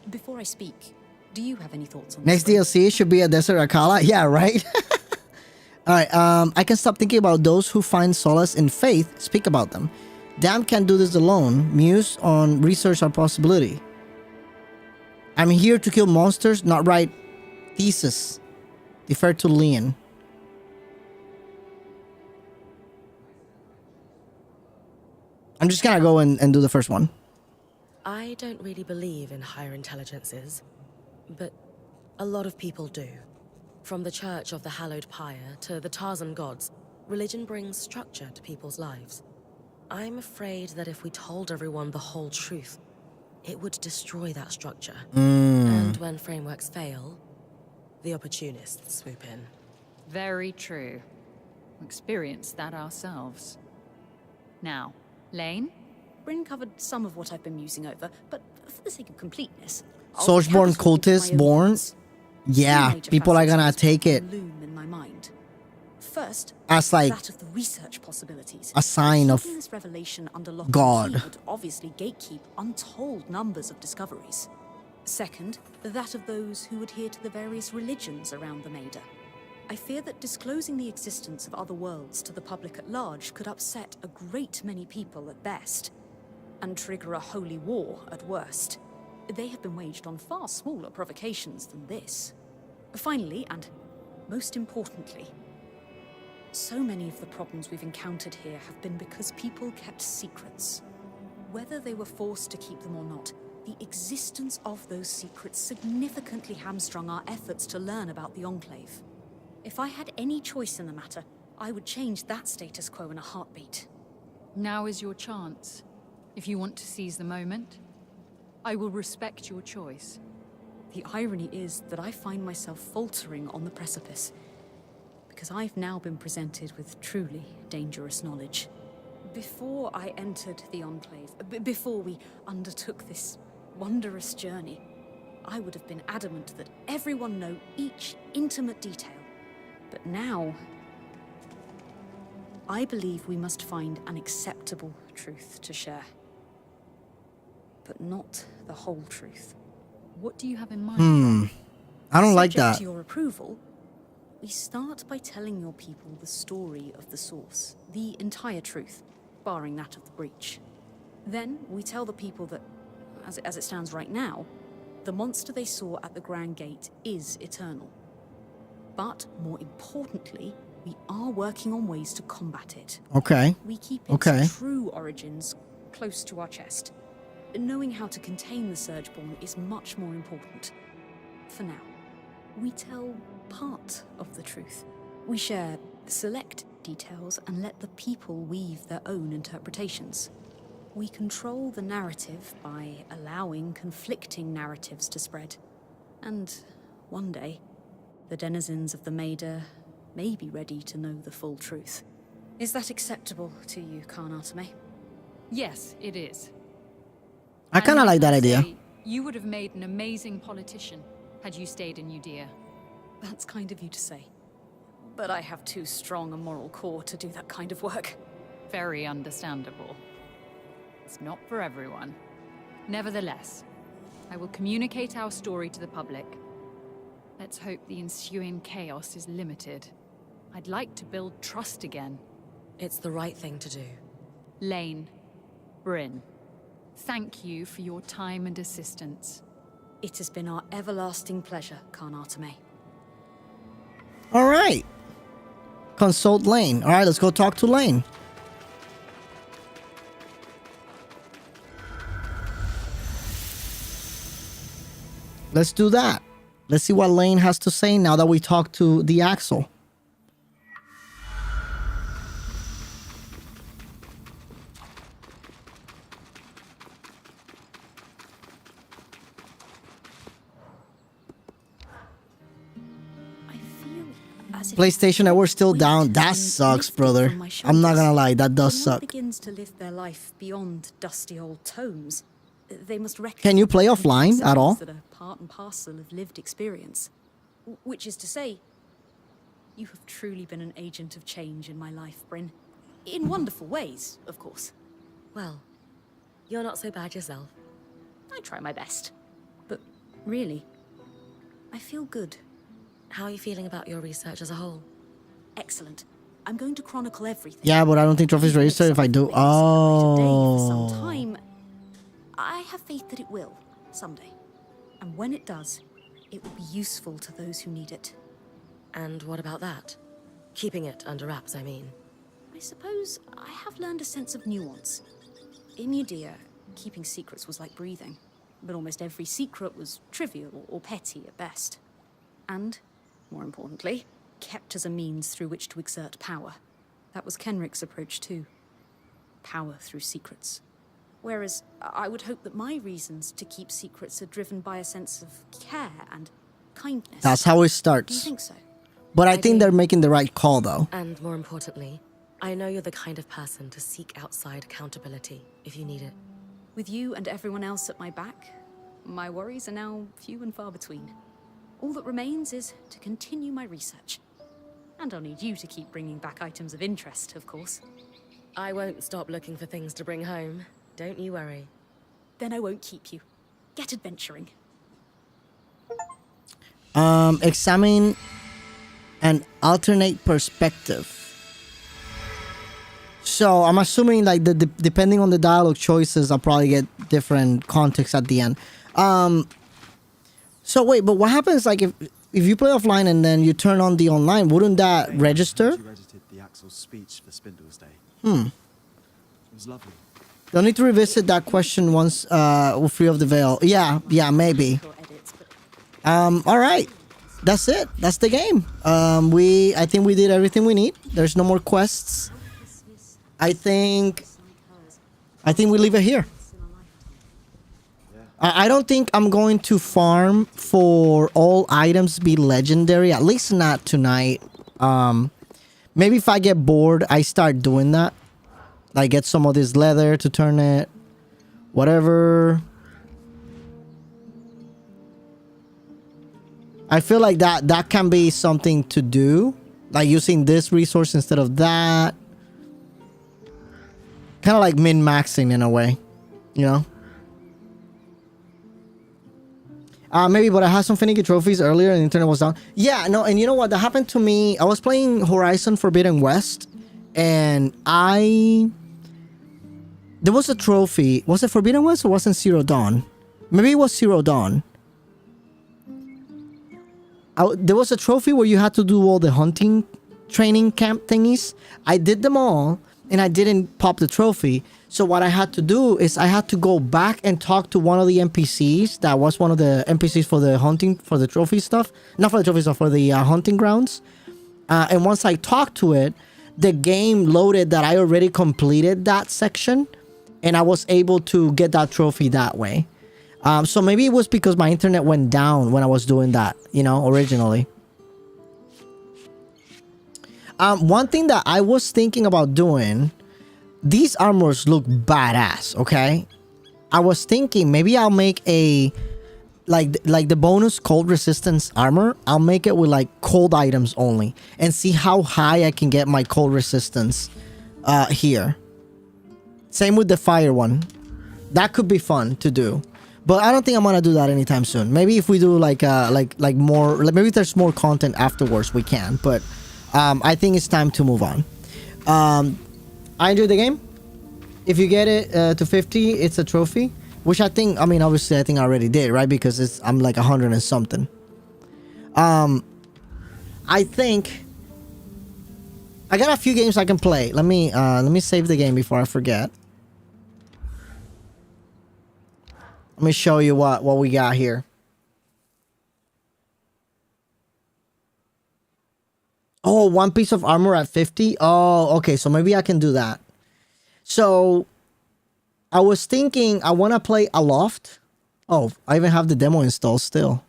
Before I speak, do you have any thoughts on Next this? DLC should be a Desert Akala. Yeah, right? Alright, I can stop thinking about those who find solace in faith, speak about them. Damn can't do this alone. Muse on research our possibility. I'm here to kill monsters, not write thesis. Defer to Leon. I'm just gonna go and do the first one. I don't really believe in higher intelligences, but a lot of people do. From the Church of the Hallowed Pyre to the Tarzan gods, religion brings structure to people's lives. I'm afraid that if we told everyone the whole truth, it would destroy that structure. And when frameworks fail, the opportunists swoop in. Very true. We experienced that ourselves. Now, Lane? Bryn covered some of what I've been musing over, but for the sake of completeness, I'll Soulsborne recount all cultists my own born? thoughts. Yeah, Two major people are gonna facets take it loom in my mind. First, as like that of the research possibilities. a sign of Keeping this revelation under lock God. and key would obviously gatekeep untold numbers of discoveries. Second, that of those who adhere to the various religions around the Maida. I fear that disclosing the existence of other worlds to the public at large could upset a great many people at best, and trigger a holy war at worst. They have been waged on far smaller provocations than this. Finally, and most importantly, so many of the problems we've encountered here have been because people kept secrets. Whether they were forced to keep them or not, the existence of those secrets significantly hamstrung our efforts to learn about the Enclave. If I had any choice in the matter, I would change that status quo in a heartbeat. Now is your chance. If you want to seize the moment, I will respect your choice. The irony is that I find myself faltering on the precipice, because I've now been presented with truly dangerous knowledge. Before I entered the Enclave, before we undertook this wondrous journey, I would have been adamant that everyone know each intimate detail. But now, I believe we must find an acceptable truth to share. But not the whole truth. What do you have in mind? I don't like Subject that. to your approval, we start by telling your people the story of the source, the entire truth, barring that of the breach. Then we tell the people that, as it stands right now, the monster they saw at the Grand Gate is eternal. But more importantly, we are working on ways to combat it. Okay. We keep its true origins close to our chest. Knowing how to contain the Surgeborn is much more important. For now, we tell part of the truth. We share select details and let the people weave their own interpretations. We control the narrative by allowing conflicting narratives to spread. And one day, the denizens of the Maida may be ready to know the full truth. Is that acceptable to you, Karnatame? Yes, it is. I kind of like that idea. Say, you would have made an amazing politician had you stayed in Judea. That's kind of you to say. But I have too strong a moral core to do that kind of work. Very understandable. It's not for everyone. Nevertheless, I will communicate our story to the public. Let's hope the ensuing chaos is limited. I'd like to build trust again. It's the right thing to do. Lane, Bryn, thank you for your time and assistance. It has been our everlasting pleasure, Karnatame. All right. Consult Lane. All right, let's go talk to Lane. Let's do that. Let's see what Lane has to say now that we talked to the Axle. PlayStation Network still down. That sucks, brother. I'm not gonna lie, that does suck. Begins to live their life beyond dusty old tomes. They must Can you play offline at all? that are part and parcel of lived experience. Which is to say, you have truly been an agent of change in my life, Bryn. In wonderful ways, of course. Well, you're not so bad yourself. I try my best. But really, I feel good. How are you feeling about your research as a whole? Excellent. I'm going to chronicle everything. Yeah, but I don't think trophies register if I do. For Oh. some time, I have faith that it will, someday. And when it does, it will be useful to those who need it. And what about that? Keeping it under wraps, I mean. I suppose I have learned a sense of nuance. In Judea, keeping secrets was like breathing, but almost every secret was trivial or petty at best. And, more importantly, kept as a means through which to exert power. That was Kenrick's approach too. Power through secrets. Whereas I would hope that my reasons to keep secrets are driven by a sense of care and kindness. That's how it Do you starts. think so? But I think they're making the right call, though. And more importantly, I know you're the kind of person to seek outside accountability if you need it. With you and everyone else at my back, my worries are now few and far between. All that remains is to continue my research. And I'll need you to keep bringing back items of interest, of course. I won't stop looking for things to bring home. Don't you worry. Then I won't keep you. Get adventuring. Examine an alternate perspective. So I'm assuming like depending on the dialogue choices, I'll probably get different context at the end. So wait, but what happens like if you play offline and then you turn on the online, wouldn't that register? You edited the Axel's speech for Spindle's Day. It was lovely. They'll need to revisit that question once we're free of the veil. Yeah, maybe. All right. That's it. That's the game. I think we did everything we need. There's no more quests. I think we leave it here. I don't think I'm going to farm for all items to be legendary, at least not tonight. Maybe if I get bored, I start doing that. Like get some of this leather to turn it, whatever. I feel like that can be something to do, like using this resource instead of that. Kind of like min-maxing in a way, you know? Maybe, but I had some finicky trophies earlier and the internet was down. Yeah, no, and you know what? That happened to me. I was playing Horizon Forbidden West, and there was a trophy. Was it Forbidden West or wasn't Zero Dawn? Maybe it was Zero Dawn. There was a trophy where you had to do all the hunting training camp thingies. I did them all, and I didn't pop the trophy. So what I had to do is I had to go back and talk to one of the NPCs. That was one of the NPCs for the hunting, for the trophy stuff. Not for the trophy stuff, for the hunting grounds. And once I talked to it, the game loaded that I already completed that section. And I was able to get that trophy that way. So maybe it was because my internet went down when I was doing that, you know, originally. One thing that I was thinking about doing, these armors look badass, okay? I was thinking maybe I'll make a, like the bonus cold resistance armor, I'll make it with like cold items only and see how high I can get my cold resistance here. Same with the fire one. That could be fun to do. But I don't think I'm gonna do that anytime soon. Maybe if we do like more, maybe if there's more content afterwards, we can. But I think it's time to move on. I enjoyed the game. If you get it to 50, it's a trophy, which I think. I mean, obviously, I think I already did, right? Because I'm like 100 and something. I think I got a few games I can play. Let me save the game before I forget. Let me show you what we got here. Oh, one piece of armor at 50. Oh, okay. So maybe I can do that. So I was thinking I want to play Aloft. Oh, I even have the demo installed still.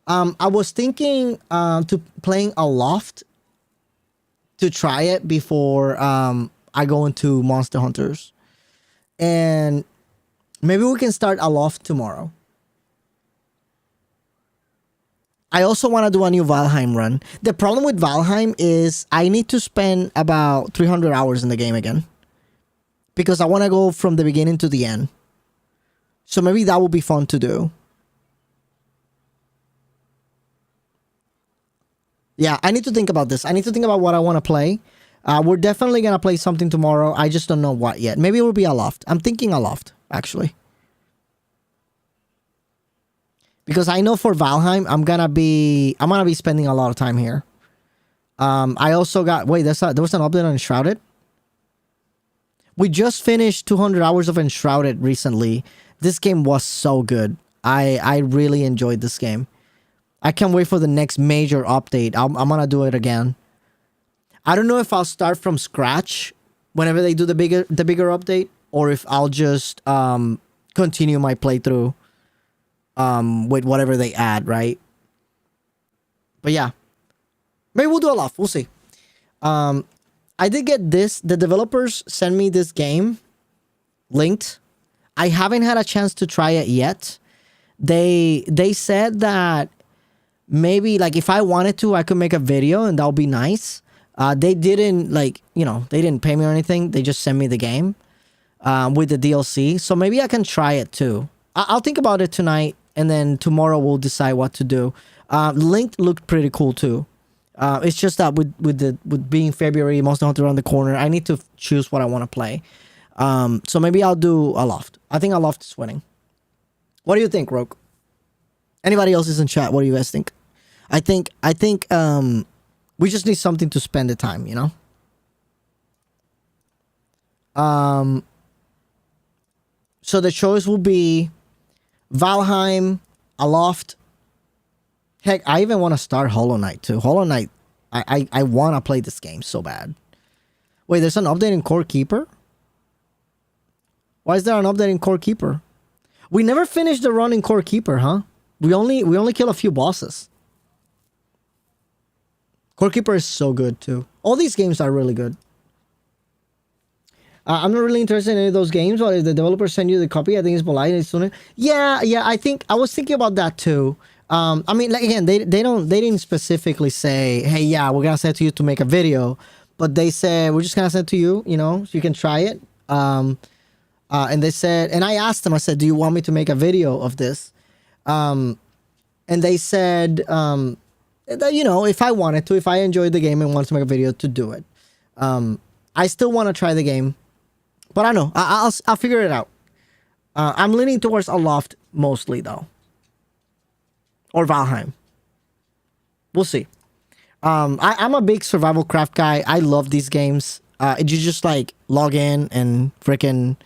I was thinking to playing Aloft to try it before I go into Monster Hunters. And maybe we can start Aloft tomorrow. I also want to do a new Valheim run. The problem with Valheim is I need to spend about 300 hours in the game again. Because I want to go from the beginning to the end. So maybe that would be fun to do. Yeah, I need to think about this. I need to think about what I want to play. We're definitely going to play something tomorrow. I just don't know what yet. Maybe it will be Aloft. I'm thinking Aloft, actually. Because I know for Valheim, I'm gonna be spending a lot of time here. I also got there was an update on Enshrouded. We just finished 200 hours of Enshrouded recently. This game was so good. I really enjoyed this game. I can't wait for the next major update. I'm gonna do it again. I don't know if I'll start from scratch whenever they do the bigger update, or if I'll just continue my playthrough with whatever they add, right? But yeah, maybe we'll do Aloft. We'll see. I did get this. The developers sent me this game linked. I haven't had a chance to try it yet. They said that maybe like if I wanted to, I could make a video and that would be nice. They didn't they didn't pay me or anything. They just sent me the game with the DLC. So maybe I can try it too. I'll think about it tonight, and then tomorrow we'll decide what to do. Linked looked pretty cool too. It's just that with being February, Monster Hunter around the corner, I need to choose what I want to play. So maybe I'll do Aloft. I think Aloft is winning. What do you think, Rogue? Anybody else is in chat? What do you guys think? I think we just need something to spend the time, you know? So the choice will be Valheim, Aloft. Heck, I even want to start Hollow Knight too. Hollow Knight, I want to play this game so bad. Wait, there's an update in Core Keeper? Why is there an update in Core Keeper? We never finished the run in Core Keeper, huh? We only kill a few bosses. Core Keeper is so good too. All these games are really good. I'm not really interested in any of those games, but if the developer send you the copy, I think it's polite. It's sooner. Yeah, I was thinking about that too. I mean, like again, they didn't specifically say, hey, yeah, we're gonna send it to you to make a video, but they said we're just gonna send it to you, you know, so you can try it. And they said, and I asked them, I said, do you want me to make a video of this? And they said, that, you know, if I wanted to, if I enjoyed the game and wanted to make a video, to do it. I still want to try the game. But I know, I'll figure it out. I'm leaning towards Aloft mostly, though. Or Valheim. We'll see. I'm a big survival craft guy. I love these games. You just, like, log in and freaking,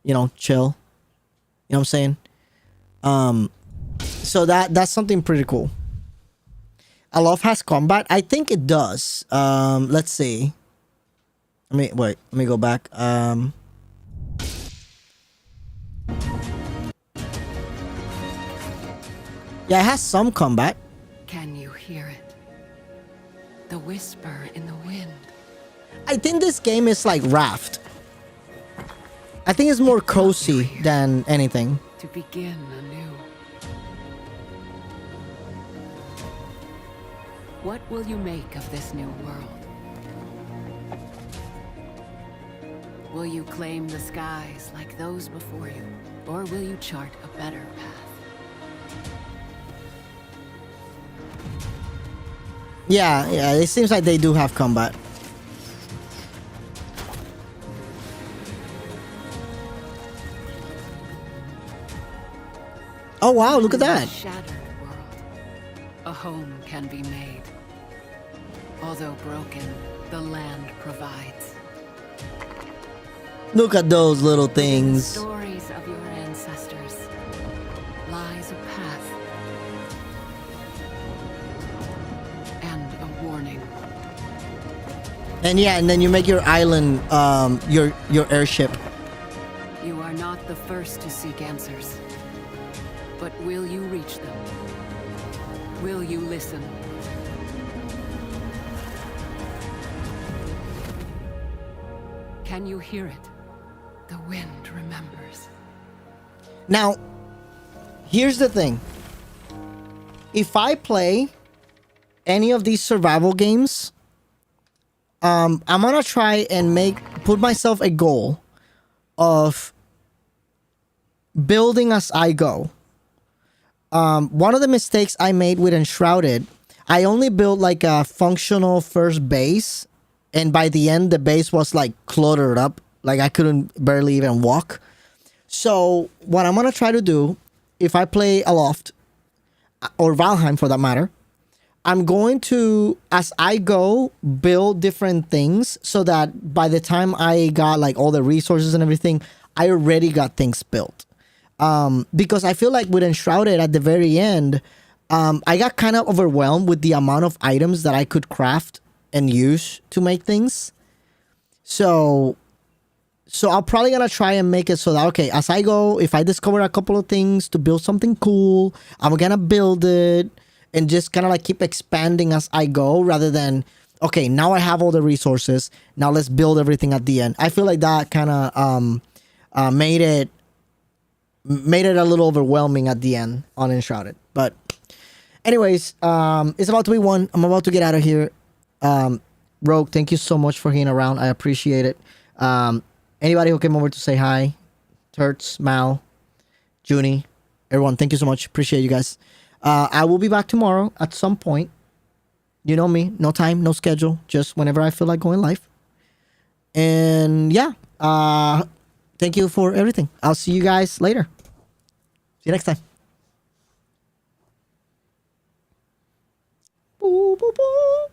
you know, chill. You know what I'm saying? So that's something pretty cool. Aloft has combat? I think it does. Let's see. Let me go back. Yeah, it has some combat. Can you hear it? The whisper in the wind. I think this game is like Raft. I think it's more cozy than anything. To begin anew. What will you make of this new world? Will you claim the skies like those before you? Or will you chart a better path? Yeah, it seems like they do have combat. Oh wow, look at that. Shattered world, a home can be made. Although broken, the land provides. Look at those little things. Stories of your ancestors lies a path and a warning. And yeah, and then you make your island your airship. You are not the first to seek answers. But will you reach them? Will you listen? Can you hear it? The wind remembers. Now, here's the thing. If I play any of these survival games, I'm gonna try and put myself a goal of building as I go. One of the mistakes I made with Enshrouded, I only built like a functional first base, and by the end the base was like cluttered up, like I couldn't barely even walk. So what I'm gonna try to do, if I play Aloft or Valheim for that matter, I'm going to, as I go, build different things so that by the time I got like all the resources and everything, I already got things built. Because I feel like with Enshrouded at the very end, I got kind of overwhelmed with the amount of items that I could craft and use to make things. So I'm probably gonna try and make it so that, okay, as I go, if I discover a couple of things to build something cool, I'm gonna build it and just kind of like keep expanding as I go, rather than, okay, now I have all the resources, now let's build everything at the end. I feel like that kind of made it a little overwhelming at the end on Enshrouded. But anyways, it's about to be 1. I'm about to get out of here. Rogue, thank you so much for hanging around. I appreciate it. Anybody who came over to say hi, Turts, Mal, Junie, everyone, thank you so much. Appreciate you guys. I will be back tomorrow at some point. You know me, no time, no schedule, just whenever I feel like going live. And yeah, thank you for everything. I'll see you guys later. See you next time. Boo, boo, boo.